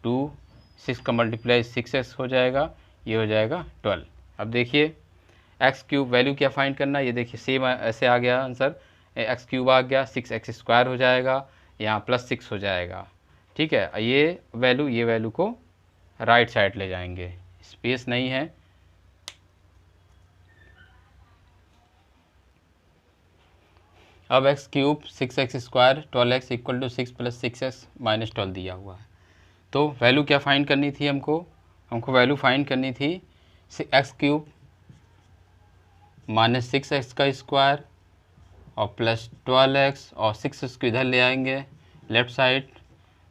2 6 का मल्टीप्लाई 6x हो जाएगा, ये हो जाएगा 12। अब देखिए x³ वैल्यू क्या फाइंड करना, ये देखिए सेम ऐसे आ गया आंसर, x³ आ गया, 6x² हो जाएगा, यहाँ प्लस 6 हो जाएगा। ठीक है, ये वैल्यू को राइट साइड ले जाएंगे, स्पेस नहीं है। अब x³ 6x² 12x equal to 6 plus 6x minus 12 दिया हुआ है। तो वैल्यू क्या फाइंड करनी थी हमको वैल्यू फाइंड करनी थी x³ माइनस 6x² और प्लस 12x और 6x को इधर ले आएंगे लेफ़्ट साइड,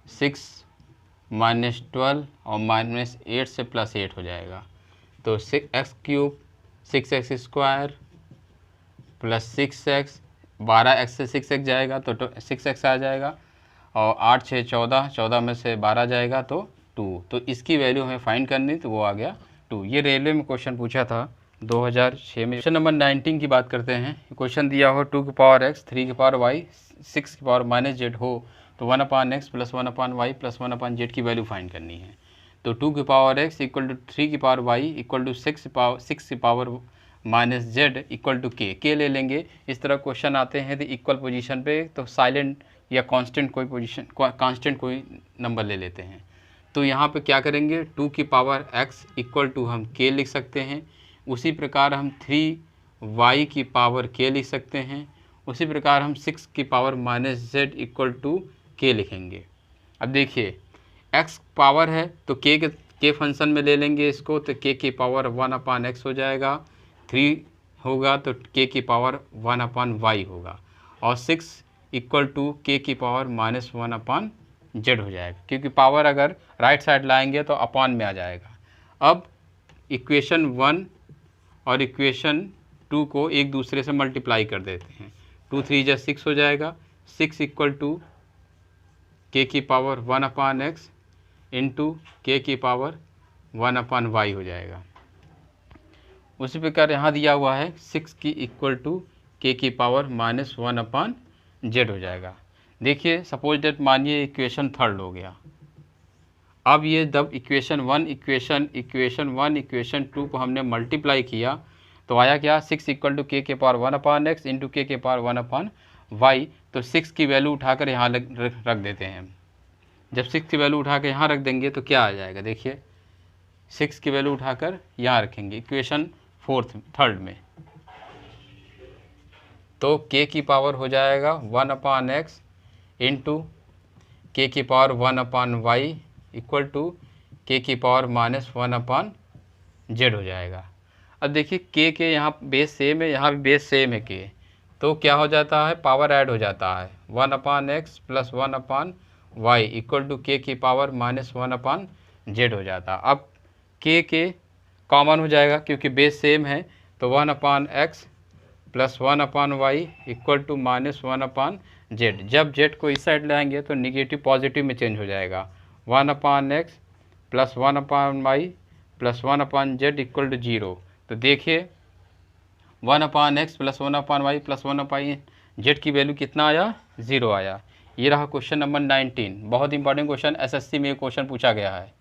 6 माइनस 12 और माइनस 8 से प्लस 8 हो जाएगा। तो x³ 6x² plus 6x, 12x से 6x जाएगा तो 6x आ जाएगा, और 8 6 14, 14 में से 12 जाएगा तो 2। तो इसकी वैल्यू हमें फाइंड करनी, तो वो आ गया 2। ये रेलवे में क्वेश्चन पूछा था 2006 में। क्वेश्चन नंबर 19 की बात करते हैं। क्वेश्चन दिया हो 2 की पावर x 3 की पावर y 6 की पावर माइनस z हो तो 1/x plus 1/y plus 1/z की वैल्यू फाइंड करनी है। तो 2 की पावर x इक्वल टू 3 की पावर y इक्वल टू 6 की power minus z equal to k ले लेंगे। इस तरह क्वेश्चन आते हैं तो इक्वल पोजीशन पे तो साइलेंट या कांस्टेंट कोई नंबर ले लेते हैं। तो यहाँ पे क्या करेंगे, 2 की पावर x इक्वल टू हम k लिख सकते हैं। उसी प्रकार हम 3y की पावर k लिख सकते हैं। उसी प्रकार हम 6 की power minus z equal to k लिखेंगे। अब देखिए x पावर है तो k फंक्शन में ले लेंगे इसको, तो k की पावर 1/x हो जाएगा, 3 होगा तो k की पावर 1/y होगा, और 6 इक्वल टू k की पावर माइनस 1/z हो जाएगा, क्योंकि पावर अगर राइट साइड लाएंगे तो अपॉन में आ जाएगा। अब इक्वेशन 1 और इक्वेशन 2 को एक दूसरे से मल्टीप्लाई कर देते हैं। 2 3 जा 6 हो जाएगा, 6 इक्वल टू k की पावर 1/x इंटू k की पावर 1/y हो जाएगा। उसी प्रकार यहाँ दिया हुआ है 6 की इक्वल टू k की पावर माइनस 1/z हो जाएगा। देखिए सपोज दैट मानिए इक्वेशन 3 हो गया। अब ये जब इक्वेशन 2 को हमने मल्टीप्लाई किया तो आया क्या, 6 इक्वल टू k के पावर 1/x इंटू k के पावर 1/y। तो 6 की वैल्यू उठाकर यहाँ रख देते हैं। जब 6 की वैल्यू उठा कर यहाँ रख देंगे तो क्या आ जाएगा, देखिए 6 की वैल्यू उठाकर यहाँ रखेंगे इक्वेशन 3 में, तो k की पावर हो जाएगा 1/x इंटू k की power 1/y equal to k की पावर माइनस 1/z हो जाएगा। अब देखिए k के यहाँ बेस सेम है, यहाँ भी बेस सेम है k, तो क्या हो जाता है, पावर ऐड हो जाता है, 1/x plus 1/y equal to k की पावर माइनस 1/z हो जाता। अब k कॉमन हो जाएगा क्योंकि बेस सेम है, तो 1/x plus 1/y equal to minus 1/z। जब z को इस साइड लाएंगे तो निगेटिव पॉजिटिव में चेंज हो जाएगा, 1/x plus 1/y plus 1/z equal to 0। तो देखिए 1/x plus 1/y plus 1/z की वैल्यू कितना आया, 0 आया। ये रहा क्वेश्चन नंबर 19। बहुत इंपॉर्टेंट क्वेश्चन, एसएससी में क्वेश्चन पूछा गया है।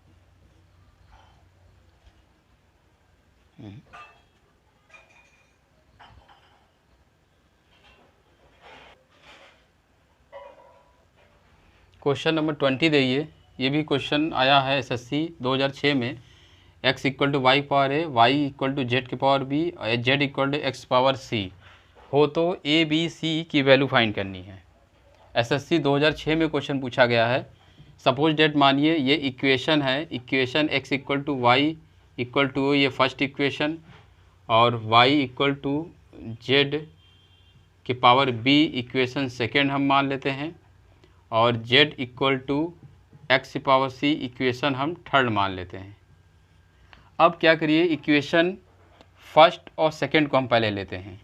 क्वेश्चन नंबर 20 देखिए, ये भी क्वेश्चन आया है एसएससी 2006 में। x equal to y power a, y equal to z की पावर बी और z equal to x power c हो तो ए बी सी की वैल्यू फाइंड करनी है। एसएससी 2006 में क्वेश्चन पूछा गया है। सपोज डेट मानिए ये इक्वेशन है, equation x equal to y equal to ये फर्स्ट इक्वेशन और y इक्वल टू जेड की पावर b इक्वेशन सेकेंड हम मान लेते हैं, और z equal to x power c equation हम थर्ड मान लेते हैं। अब क्या करिए, इक्वेशन फर्स्ट और सेकंड को हम पहले लेते हैं।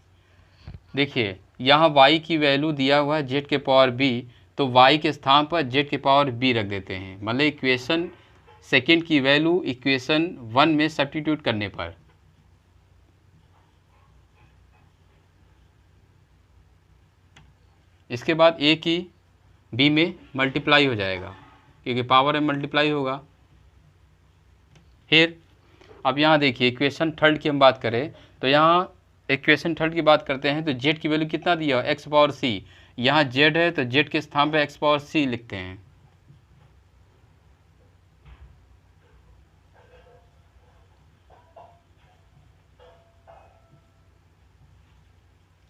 देखिए यहाँ y की वैल्यू दिया हुआ है z के पावर b, तो y के स्थान पर z के पावर b रख देते हैं। मतलब इक्वेशन सेकंड की वैल्यू इक्वेशन 1 में सब्स्टिट्यूट करने पर इसके बाद a की b में मल्टीप्लाई हो जाएगा, क्योंकि पावर में मल्टीप्लाई होगा। फिर अब यहाँ देखिए इक्वेशन थर्ड की हम बात करें तो यहाँ इक्वेशन थर्ड की बात करते हैं तो z की वैल्यू कितना दिया है, एक्स पावर सी। यहाँ z है तो z के स्थान पर एक्स पावर सी लिखते हैं।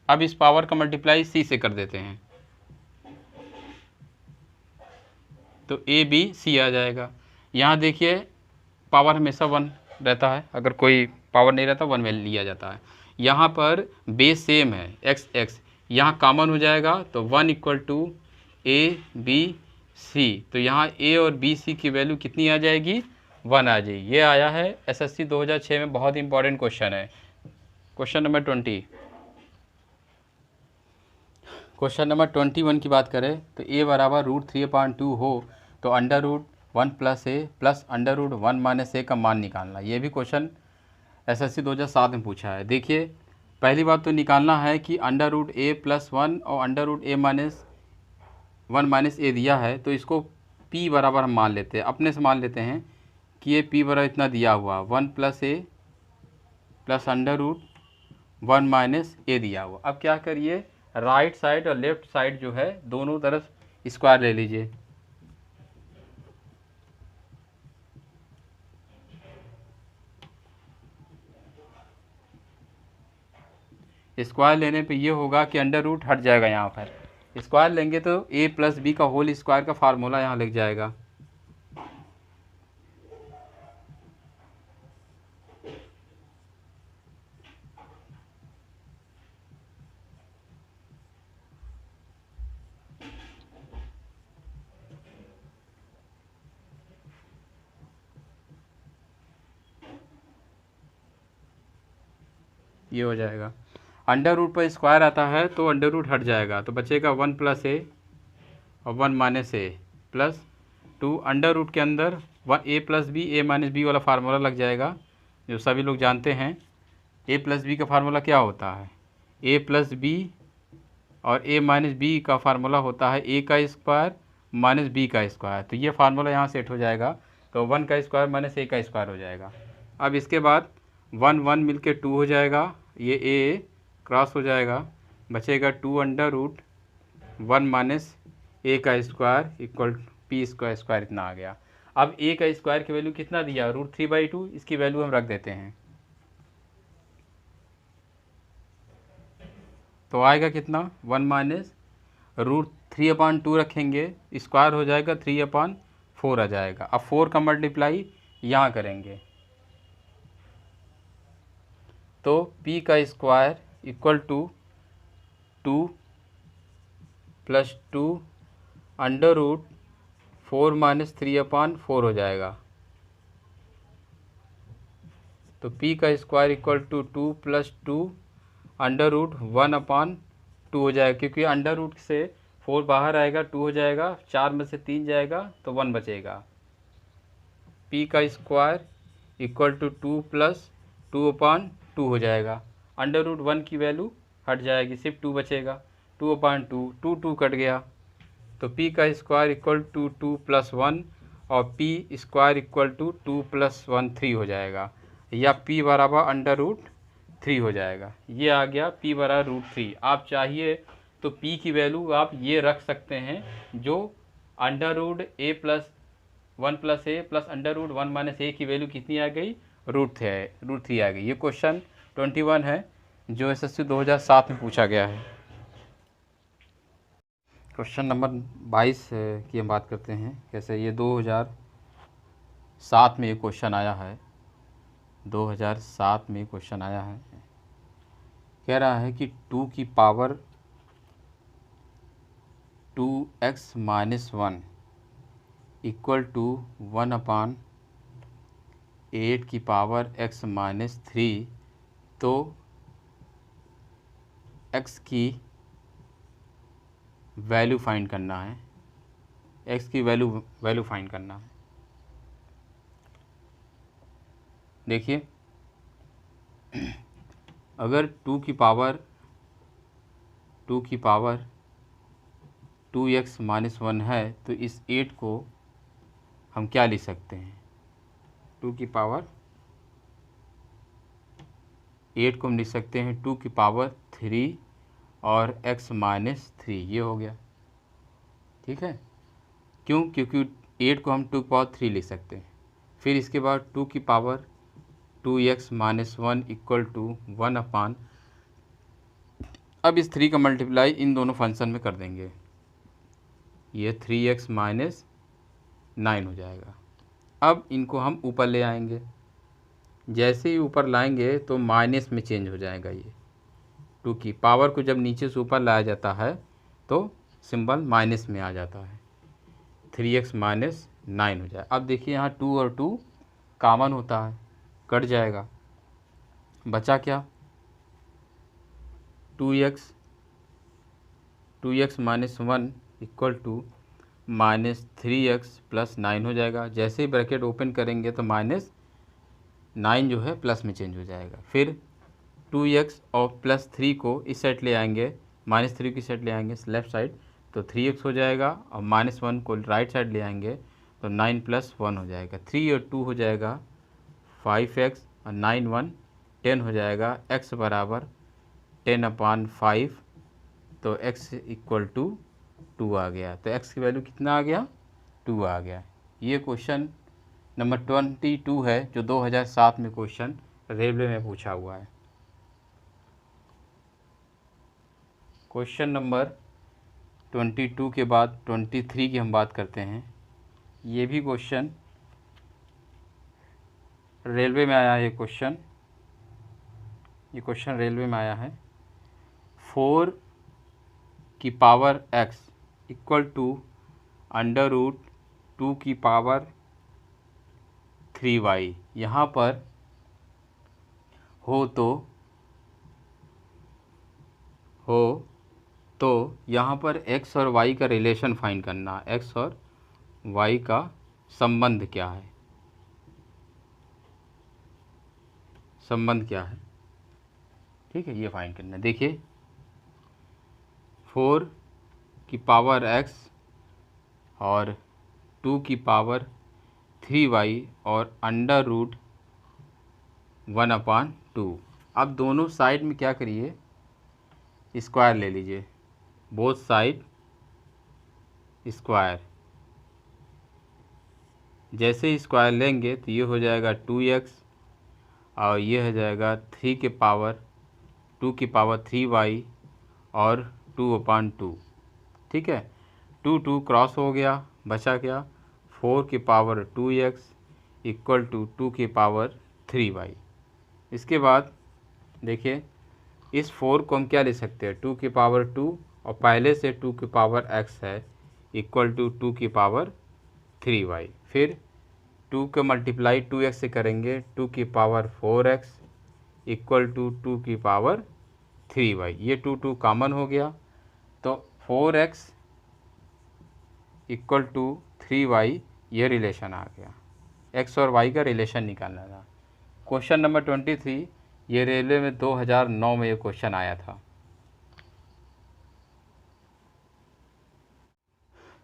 अब इस पावर का मल्टीप्लाई सी से कर देते हैं तो ए बी सी आ जाएगा। यहाँ देखिए पावर हमेशा 1 रहता है, अगर कोई पावर नहीं रहता 1 में लिया जाता है। यहाँ पर बेस सेम है एक्स एक्स, यहाँ कॉमन हो जाएगा तो 1 equal to a b c. तो यहाँ ए और बी सी की वैल्यू कितनी आ जाएगी, 1 आ जाएगी। ये आया है एसएससी 2006 में, बहुत इंपॉर्टेंट क्वेश्चन है। क्वेश्चन नंबर 20, क्वेश्चन नंबर 21 की बात करें तो a बराबर √3/2 हो तो √1 + a प्लस √1 - a का मान निकालना। ये भी क्वेश्चन एसएससी 2007 में पूछा है। देखिए पहली बात तो निकालना है कि √a + 1 और √a - 1 - a दिया है तो इसको p बराबर हम मान लेते हैं, अपने से मान लेते हैं कि ये p बराबर इतना दिया हुआ 1 + a प्लस √1 - a दिया हुआ। अब क्या करिए, राइट साइड और लेफ्ट साइड जो है दोनों तरफ स्क्वायर ले लीजिए। स्क्वायर लेने पे ये होगा कि √ हट जाएगा, यहाँ पर स्क्वायर लेंगे तो a + b का होल स्क्वायर का फार्मूला यहाँ लिख जाएगा। ये हो जाएगा, √ पर स्क्वायर आता है तो √ हट जाएगा तो बचेगा 1 + a और 1 - a प्लस 2 √ के अंदर a + b a - b वाला फार्मूला लग जाएगा जो सभी लोग जानते हैं। a + b का फार्मूला क्या होता है, a + b और a - b का फार्मूला होता है a का स्क्वायर - b का स्क्वायर। तो ये फार्मूला यहाँ सेट हो जाएगा तो 1 का स्क्वायर - a का स्क्वायर हो जाएगा। अब इसके बाद 1 1 मिलके 2 हो जाएगा, ये a क्रॉस हो जाएगा, बचेगा 2 √1 - a का स्क्वायर इक्वल p स्क्वायर इतना आ गया। अब a का स्क्वायर की वैल्यू कितना दिया, √3/2, इसकी वैल्यू हम रख देते हैं तो आएगा कितना 1 - √3/2 रखेंगे, स्क्वायर हो जाएगा 3/4 आ जाएगा। अब 4 का मल्टीप्लाई यहाँ करेंगे तो p का स्क्वायर इक्वल टू 2 + 2 √4 - 3/4 हो जाएगा। तो p का स्क्वायर इक्वल टू 2 + 2 √1/2 हो जाएगा, क्योंकि √ से 4 बाहर आएगा 2 हो जाएगा, 4 में से 3 जाएगा तो 1 बचेगा। p का स्क्वायर इक्वल टू 2 + 2/2 हो जाएगा। √1 की वैल्यू हट जाएगी, सिर्फ 2 बचेगा, 2/2 2 2 कट गया तो p का स्क्वायर इक्वल टू 2 + 1 और p स्क्वायर इक्वल टू 2 + 1 3 हो जाएगा, या p बराबर √3 हो जाएगा। ये आ गया p बराबर √3। आप चाहिए तो p की वैल्यू आप ये रख सकते हैं जो √a + 1 + a प्लस √1 - a की वैल्यू कितनी आ गई, √3 आ गई। ये क्वेश्चन 21 है जो एसएससी 2007 में पूछा गया है। क्वेश्चन नंबर 22 की हम बात करते हैं। कैसे, ये 2007 में ये क्वेश्चन आया है, 2007 में क्वेश्चन आया है। कह रहा है कि 2 की power 2x minus 1 equal to 1/8 की पावर x माइनस 3, तो x की वैल्यू फाइंड करना है, x की वैल्यू फाइंड करना है। देखिए अगर 2 की पावर 2x माइनस 1 है तो इस 8 को हम क्या लिख सकते हैं, 2 की पावर 8 को हम लिख सकते हैं 2 की पावर 3 और x माइनस 3, ये हो गया। ठीक है, क्यों? क्योंकि 8 को हम 2 की पावर 3 लिख सकते हैं। फिर इसके बाद 2 की power 2x minus 1 equal to 1/, अब इस 3 का मल्टीप्लाई इन दोनों फंक्शन में कर देंगे, ये 3x माइनस 9 हो जाएगा। अब इनको हम ऊपर ले आएंगे, जैसे ही ऊपर लाएंगे तो माइनस में चेंज हो जाएगा। ये 2 की पावर को जब नीचे से ऊपर लाया जाता है तो सिंबल माइनस में आ जाता है, 3x माइनस 9 हो जाए। अब देखिए यहाँ 2 और 2 कॉमन होता है, कट जाएगा, बचा क्या, 2x minus 1 equal to minus 3x plus 9 हो जाएगा। जैसे ही ब्रैकेट ओपन करेंगे तो माइनस 9 जो है प्लस में चेंज हो जाएगा। फिर 2x और प्लस 3 को इस साइड ले आएंगे, माइनस 3 की साइड ले आएंगे लेफ़्ट साइड, तो 3x हो जाएगा, और माइनस 1 को राइट साइड ले आएंगे तो 9 प्लस 1 हो जाएगा। 3 और 2 हो जाएगा 5x, और 9 1 10 हो जाएगा। x बराबर 10/5, तो x इक्वल टू 2 आ गया। तो x की वैल्यू कितना आ गया, 2 आ गया। ये क्वेश्चन नंबर 22 है जो 2007 में क्वेश्चन रेलवे में पूछा हुआ है। क्वेश्चन नंबर 22 के बाद 23 की हम बात करते हैं। ये भी क्वेश्चन रेलवे में आया है। ये क्वेश्चन रेलवे में आया है। 4 की power x equal to under root 2 की पावर 3y, यहाँ पर हो तो यहाँ पर x और y का रिलेशन फाइंड करना है। x और y का संबंध क्या है, ठीक है, ये फाइंड करना है। देखिए 4 की पावर x और 2 की पावर 3y और अंडर रूट 1/2। अब दोनों साइड में क्या करिए, स्क्वायर ले लीजिए, बोथ साइड स्क्वायर। जैसे ही स्क्वायर लेंगे तो ये हो जाएगा 2x और ये हो जाएगा 2 की पावर 3y और 2/2। ठीक है, 2 क्रॉस हो गया, बचा क्या, 4 की पावर 2x इक्वल टू 2 की पावर 3y। इसके बाद देखिए इस 4 को हम क्या ले सकते हैं, 2 की पावर 2 और पहले से 2 की पावर x है इक्वल टू 2 की पावर 3y। फिर 2 का मल्टीप्लाई 2x से करेंगे, 2 की पावर 4x इक्वल टू 2 की पावर 3y। ये 2 कॉमन हो गया तो 4x इक्वल टू 3y, ये रिलेशन आ गया। x और y का रिलेशन निकालना था। क्वेश्चन नंबर 23 ये रेलवे में 2009 में ये क्वेश्चन आया था।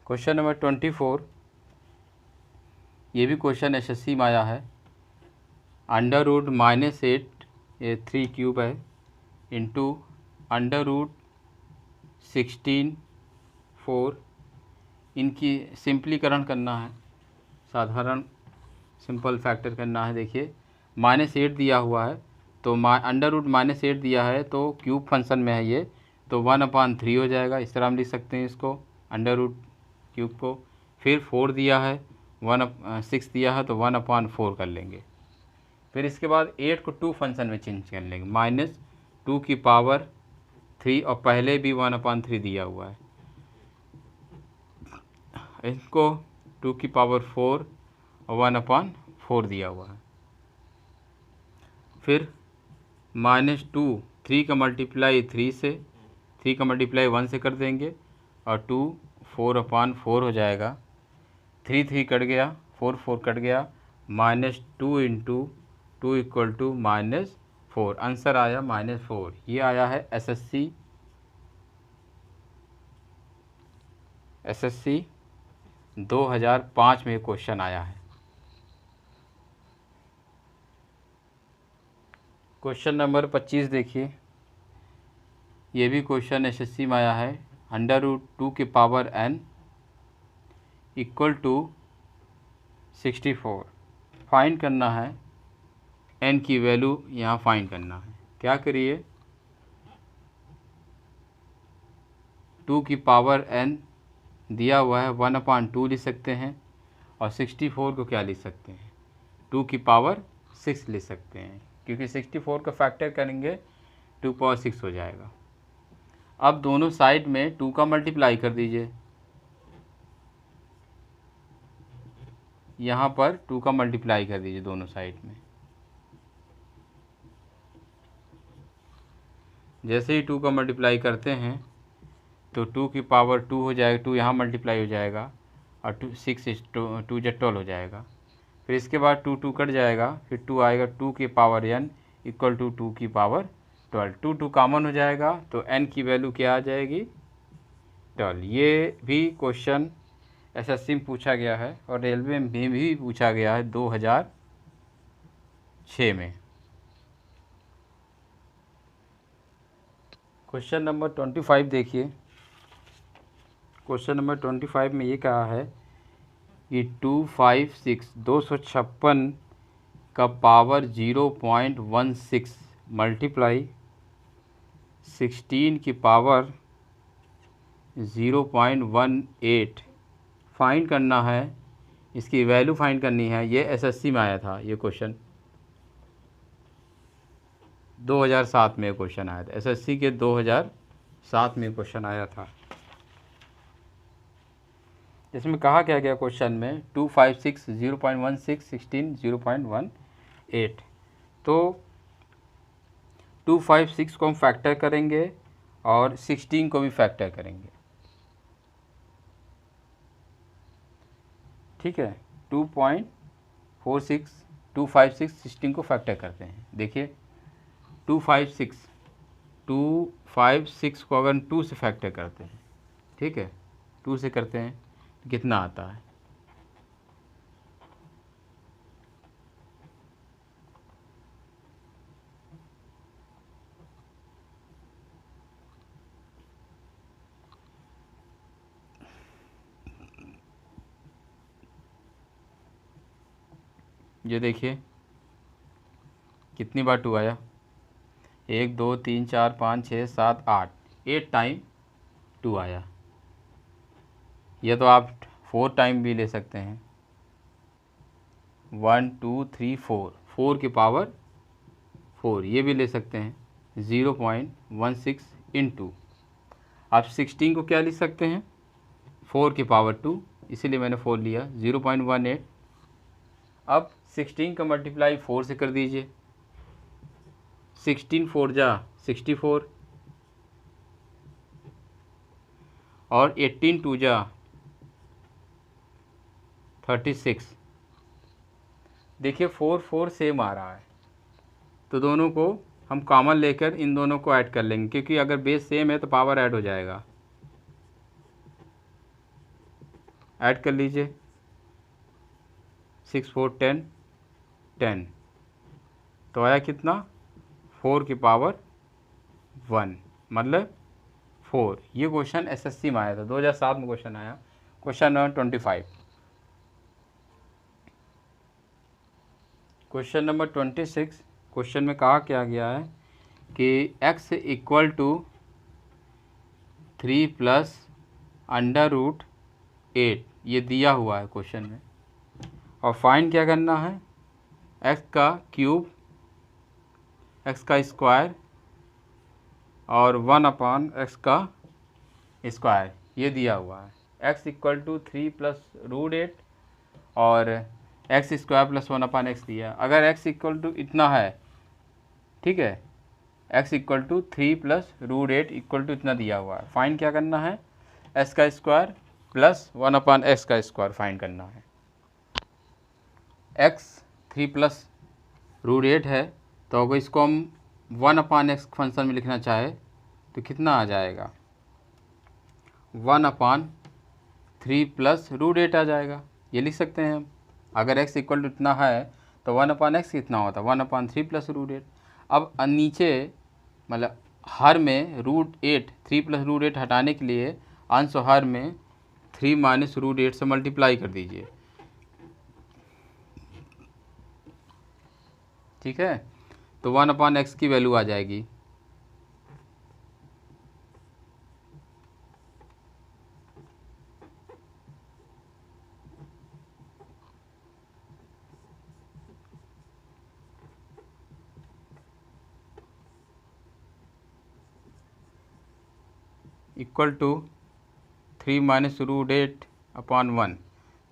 क्वेश्चन नंबर 24 ये भी क्वेश्चन एसएससी में आया है। अंडर रूट -8 ये 3 क्यूब है इंटू अंडर रूट 16 4, इनकी सिंपलीकरण करना है, साधारण सिंपल फैक्टर करना है। देखिए -8 दिया हुआ है तो अंडर रूट -8 दिया है तो क्यूब फंक्शन में है ये, तो 1/3 हो जाएगा। इस तरह हम लिख सकते हैं इसको, अंडर रूट क्यूब को। फिर 4 दिया है, 6 दिया है तो 1/4 कर लेंगे। फिर इसके बाद 8 को 2 फंक्शन में चेंज कर लेंगे, -2 की पावर 3 और पहले भी 1/3 दिया हुआ है। इनको 2 की पावर 4 और 1/4 दिया हुआ है। फिर -2 3 का मल्टीप्लाई 3 से, 3 का मल्टीप्लाई 1 से कर देंगे और 2 4/4 हो जाएगा। 3 3 कट गया, 4 4 कट गया, -2 इंटू 2 इक्वल टू -4, आंसर आया -4। ये आया है एसएससी 2005 में क्वेश्चन आया है। क्वेश्चन नंबर 25 देखिए, ये भी क्वेश्चन एसएससी में आया है। √2 की power n equal to 64 find करना है। n की वैल्यू यहाँ फाइंड करना है। क्या करिए, 2 की पावर n दिया हुआ है, 1/2 लिख सकते हैं, और 64 को क्या लिख सकते हैं, 2 की पावर 6 लिख सकते हैं, क्योंकि 64 का फैक्टर करेंगे 2 पावर 6 हो जाएगा। अब दोनों साइड में 2 का मल्टीप्लाई कर दीजिए। यहाँ पर 2 का मल्टीप्लाई कर दीजिए दोनों साइड में। जैसे ही 2 का मल्टीप्लाई करते हैं तो 2 की पावर 2 हो जाएगा, 2 यहाँ मल्टीप्लाई हो जाएगा और 6 2 × 12 हो जाएगा। फिर इसके बाद 2 2 कट जाएगा, फिर 2 आएगा, 2 की पावर n इक्वल टू 2 की पावर 12। 2 2 कॉमन हो जाएगा तो n की वैल्यू क्या आ जाएगी, 12। ये भी क्वेश्चन एसएससी में पूछा गया है और रेलवे में भी पूछा गया है 2006 में। क्वेश्चन नंबर 25 देखिए। क्वेश्चन नंबर 25 में ये कहा है कि 256 का पावर 0.16 मल्टीप्लाई 16 की पावर 0.18 फाइंड करना है। इसकी वैल्यू फाइंड करनी है। ये एसएससी में आया था, ये क्वेश्चन 2007 में क्वेश्चन आया था। एसएससी के 2007 में क्वेश्चन आया था। इसमें कहा क्या गया क्वेश्चन में, 256 0.16 16 0.18। तो 256 को हम फैक्टर करेंगे और 16 को भी फैक्टर करेंगे। ठीक है, 2.46 256 16 को फैक्टर करते हैं। देखिए 256 को अगर 2 से फैक्टर करते हैं, ठीक है, 2 से करते हैं तो कितना आता है, ये देखिए कितनी बार 2 आया, 1 2 3 4 5 6 7 8 टाइम 2 आया। यह तो आप 4 टाइम भी ले सकते हैं, 1 2 3 4 की पावर 4 ये भी ले सकते हैं, 0.16 इंटू। आप 16 को क्या लिख सकते हैं, 4 की पावर 2, इसीलिए मैंने 4 लिया, 0.18। अब 16 का मल्टीप्लाई 4 से कर दीजिए, 16 4 जा 64 और 18 2 जा 36। देखिए 4 4 सेम आ रहा है, तो दोनों को हम कॉमन लेकर इन दोनों को ऐड कर लेंगे, क्योंकि अगर बेस सेम है तो पावर ऐड हो जाएगा। ऐड कर लीजिए, 6 4 10 10, तो आया कितना, 4 की पावर 1 मतलब 4। ये क्वेश्चन एसएससी में आया था, 2007 में क्वेश्चन आया। Question number 25। Question number 26, question में कहा क्या गया है कि x इक्वल टू 3 प्लस √8 ये दिया हुआ है क्वेश्चन में, और फाइंड क्या करना है, x का क्यूब, x का स्क्वायर और 1/x का स्क्वायर ये दिया हुआ है। x equal to 3 plus root 8 और एक्स स्क्वायर प्लस 1/x दिया। अगर x इक्वल टू इतना है, ठीक है, x equal to 3 plus root 8 equal to इतना दिया हुआ है, फाइंड क्या करना है, s का स्क्वायर प्लस 1/x का स्क्वायर फाइंड करना है। x 3 प्लस रूट 8 है, तो अगर इसको हम 1/x फंक्शन में लिखना चाहे तो कितना आ जाएगा, 1/3 प्लस रूट 8 आ जाएगा, ये लिख सकते हैं हम। अगर x इक्वल टू इतना है तो 1/x कितना होता है, 1/3 प्लस रूट 8। अब नीचे मतलब हर में रूट 8, 3 प्लस रूट 8 हटाने के लिए अंश और हर में 3 माइनस रूट 8 से मल्टीप्लाई कर दीजिए, ठीक है, तो 1/x की वैल्यू आ जाएगी इक्वल टू 3 माइनस रूट 8/1।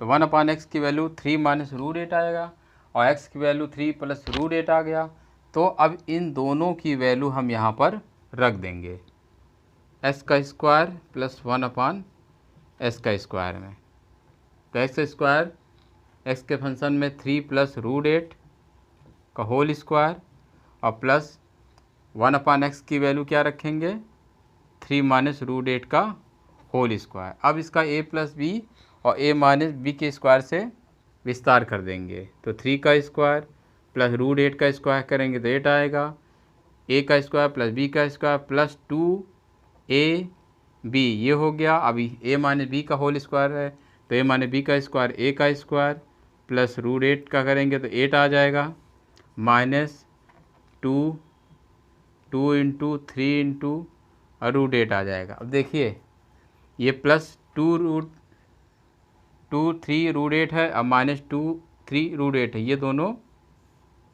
तो 1/x की वैल्यू 3 माइनस रूट 8 आएगा और x की वैल्यू 3 प्लस रूट 8 आ गया। तो अब इन दोनों की वैल्यू हम यहाँ पर रख देंगे s का स्क्वायर प्लस 1/s का स्क्वायर में। तो x स्क्वायर x के फंक्शन में 3 प्लस रूट 8 का होल स्क्वायर और प्लस 1/x की वैल्यू क्या रखेंगे, 3 माइनस रूट 8 का होल स्क्वायर। अब इसका a प्लस बी और a माइनस बी के स्क्वायर से विस्तार कर देंगे, तो 3 का स्क्वायर प्लस रूट 8 का स्क्वायर करेंगे तो 8 आएगा, a का स्क्वायर प्लस b का स्क्वायर प्लस 2ab ये हो गया। अभी a माइनस बी का होल स्क्वायर है तो a माइनस बी का स्क्वायर a का स्क्वायर प्लस रूट 8 का करेंगे तो 8 आ जाएगा, माइनस 2 इंटू 3 इंटू रूट 8 आ जाएगा। अब देखिए ये प्लस 3 रूट 8 है, अब माइनस 3 रूट 8 है, ये दोनों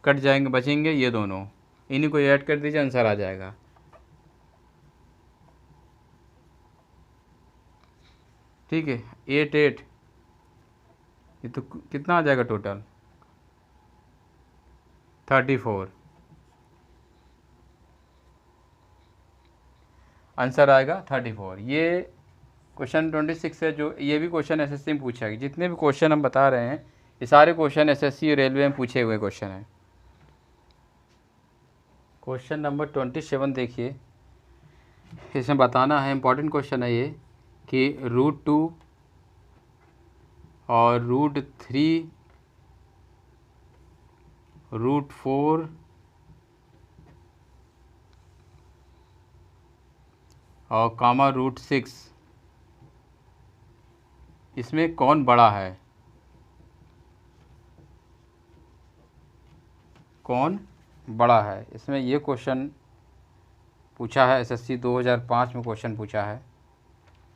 कट जाएंगे, बचेंगे ये दोनों, इन्हीं को ऐड कर दीजिए, आंसर आ जाएगा। ठीक है, 8 8 ये तो कितना आ जाएगा टोटल, 34 आंसर आएगा 34। ये क्वेश्चन 26 है, जो ये भी क्वेश्चन एसएससी में पूछा गया। जितने भी क्वेश्चन हम बता रहे हैं ये सारे क्वेश्चन एसएससी और रेलवे में पूछे हुए क्वेश्चन हैं। क्वेश्चन नंबर 27 देखिए, इसमें बताना है, इम्पॉर्टेंट क्वेश्चन है ये, कि √2 और √3 √4 और कामा √6 इसमें कौन बड़ा है, कौन बड़ा है, इसमें ये क्वेश्चन पूछा है एसएससी 2005 में क्वेश्चन पूछा है,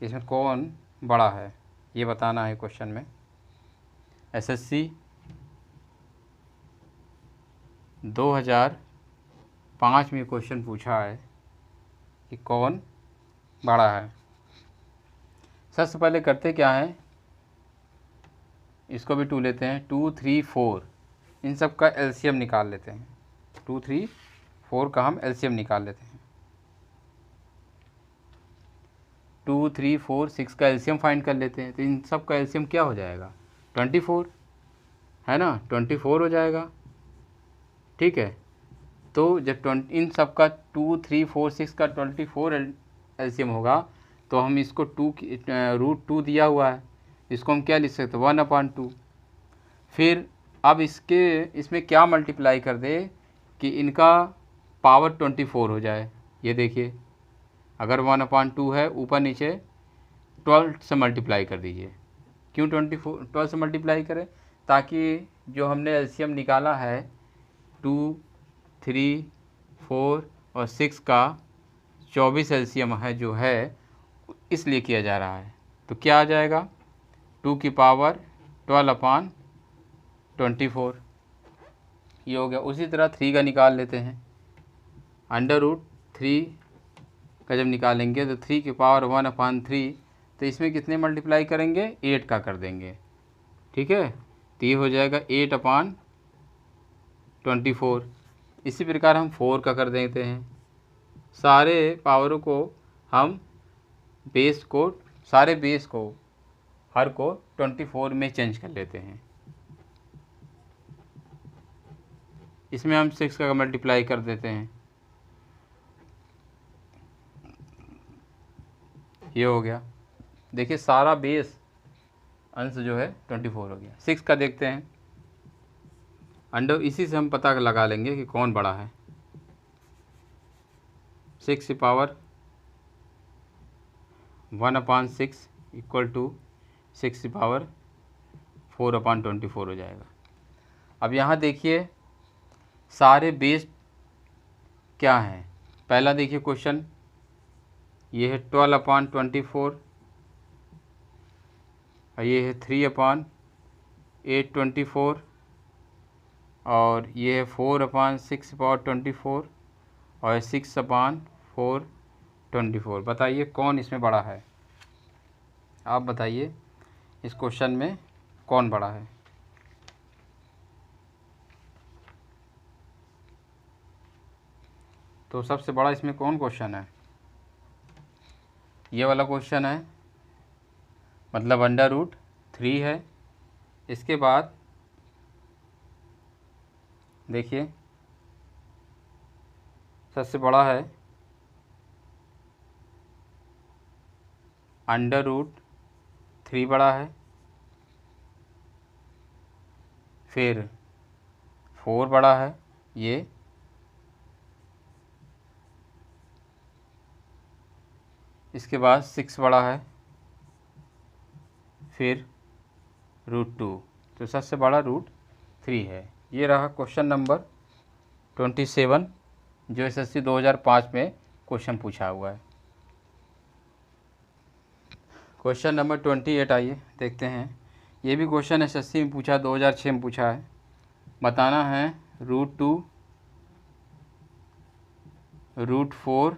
इसमें कौन बड़ा है ये बताना है क्वेश्चन में। एसएससी 2005 में क्वेश्चन पूछा है कि कौन बड़ा है। सबसे पहले करते क्या है, इसको भी 2 लेते हैं, 2 3 4 इन सब का एलसीएम निकाल लेते हैं, 2 3 4 का हम एलसीएम निकाल लेते हैं। 2 3 4 6 का एलसीएम फाइंड कर लेते हैं, तो इन सब का एलसीएम क्या हो जाएगा, 24 है ना, 24 हो जाएगा। ठीक है, तो जब इन सब का 2 3 4 6 का 24 एलसीएम होगा तो हम इसको √2 दिया हुआ है, इसको हम क्या लिख सकते हैं, 1/2। फिर अब इसमें क्या मल्टीप्लाई कर दे कि इनका पावर 24 हो जाए। ये देखिए, अगर 1/2 है, ऊपर नीचे 12 से मल्टीप्लाई कर दीजिए। क्यों 12 से मल्टीप्लाई करें, ताकि जो हमने एलसीएम निकाला है 2 3 4 और 6 का 24 एलसीएम है जो है, इसलिए किया जा रहा है। तो क्या आ जाएगा, 2 की पावर 12/24 ये हो गया। उसी तरह 3 का निकाल लेते हैं, √3 का जब निकालेंगे तो 3 की पावर 1/3 तो इसमें कितने मल्टीप्लाई करेंगे, 8 का कर देंगे, ठीक है। तो ये हो जाएगा 8/24। इसी प्रकार हम 4 का कर देते हैं। सारे पावरों को हम सारे बेस को हर को 24 में चेंज कर लेते हैं। इसमें हम 6 का मल्टीप्लाई कर देते हैं, ये हो गया। देखिए सारा बेस अंश जो है 24 हो गया। 6 का देखते हैं, अंडर इसी से हम पता लगा लेंगे कि कौन बड़ा है। 6 की पावर 1/6 इक्वल टू 6 की पावर 4/24 हो जाएगा। अब यहाँ देखिए सारे बेस क्या हैं। पहला देखिए क्वेश्चन, ये है 12/24 और ये है 3/824 और ये है 4/6/24 और 6/424। बताइए कौन इसमें बड़ा है। आप बताइए इस क्वेश्चन में कौन बड़ा है। तो सबसे बड़ा इसमें कौन क्वेश्चन है, ये वाला क्वेश्चन है, मतलब √3 है। इसके बाद देखिए सबसे बड़ा है √3 बड़ा है, फिर 4 बड़ा है, ये इसके बाद 6 बड़ा है, फिर √2। तो सबसे बड़ा √3 है। ये रहा क्वेश्चन नंबर 27 जो SSC 2005 में क्वेश्चन पूछा हुआ है। क्वेश्चन नंबर 28 आइए देखते हैं। ये भी क्वेश्चन SSC में पूछा, 2006 में पूछा है। बताना है √2 √4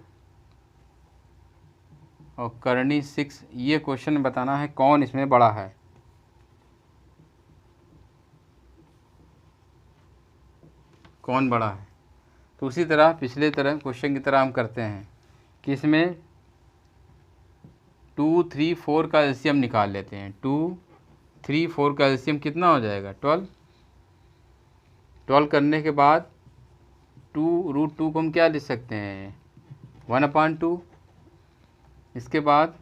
और करनी 6। ये क्वेश्चन बताना है कौन इसमें बड़ा है। कौन बड़ा है। तो उसी तरह पिछले तरह क्वेश्चन की तरह हम करते हैं कि इसमें 2, 3, 4 का एलसीएम निकाल लेते हैं। 2, 3, 4 का एलसीएम कितना हो जाएगा, 12। 12 करने के बाद √2 को हम क्या लिख सकते हैं, 1/2। इसके बाद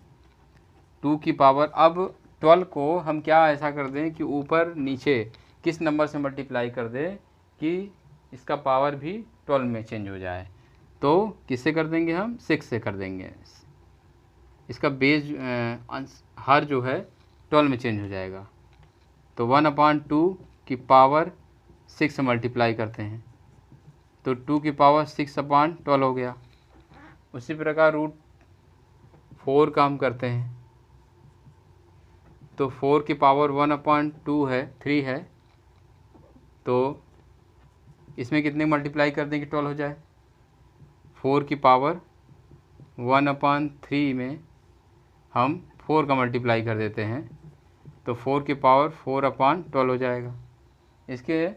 2 की पावर, अब 12 को हम क्या ऐसा कर दें कि ऊपर नीचे किस नंबर से मल्टीप्लाई कर दें कि इसका पावर भी 12 में चेंज हो जाए। तो किससे कर देंगे हम, 6 से कर देंगे। इसका बेस हर जो है 12 में चेंज हो जाएगा। तो 1/2 की पावर 6 से मल्टीप्लाई करते हैं तो 2 की पावर 6/12 हो गया। उसी प्रकार √4 का हम करते हैं तो 4 की पावर 1/2 है, 3 है। तो इसमें कितने मल्टीप्लाई कर दें कि 12 हो जाए। 4 की पावर 1/3 में हम 4 का मल्टीप्लाई कर देते हैं तो 4 की पावर 4/12 हो जाएगा। इसके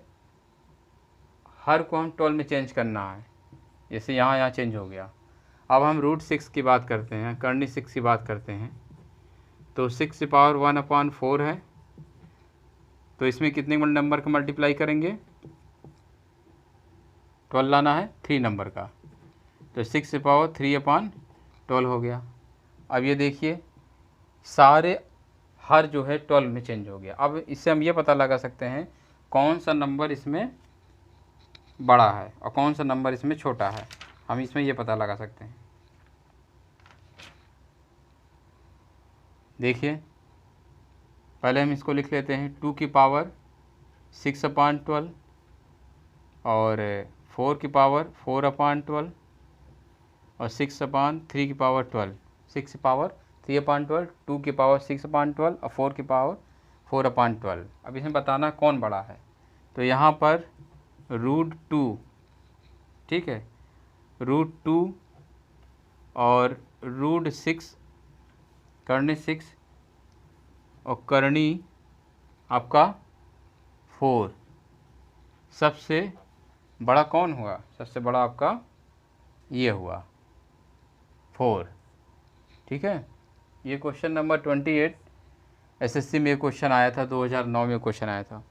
हर को हम 12 में चेंज करना है, जैसे यहाँ चेंज हो गया। अब हम √6 की बात करते हैं, करनी 6 की बात करते हैं। तो 6 की पावर 1/4 है, तो इसमें कितने नंबर का मल्टीप्लाई करेंगे, 12 लाना है 3 नंबर का। तो 6 की पावर 3/12 हो गया। अब ये देखिए सारे हर जो है 12 में चेंज हो गया। अब इससे हम ये पता लगा सकते हैं कौन सा नंबर इसमें बड़ा है और कौन सा नंबर इसमें छोटा है। हम इसमें ये पता लगा सकते हैं। देखिए पहले हम इसको लिख लेते हैं, 2 की पावर 6/12 और 4 की पावर 4/12 और 6/3 की पावर 12। 6 की पावर 3/12, 2 की पावर 6/12 और 4 की पावर 4/12। अब इसमें बताना कौन बड़ा है। तो यहाँ पर √2, ठीक है, √2 और √6 करनी 6 और करनी आपका 4। सबसे बड़ा कौन हुआ? सबसे बड़ा आपका ये हुआ 4। ठीक है, ये क्वेश्चन नंबर 28 एसएससी में क्वेश्चन आया था, 2009 में क्वेश्चन आया था।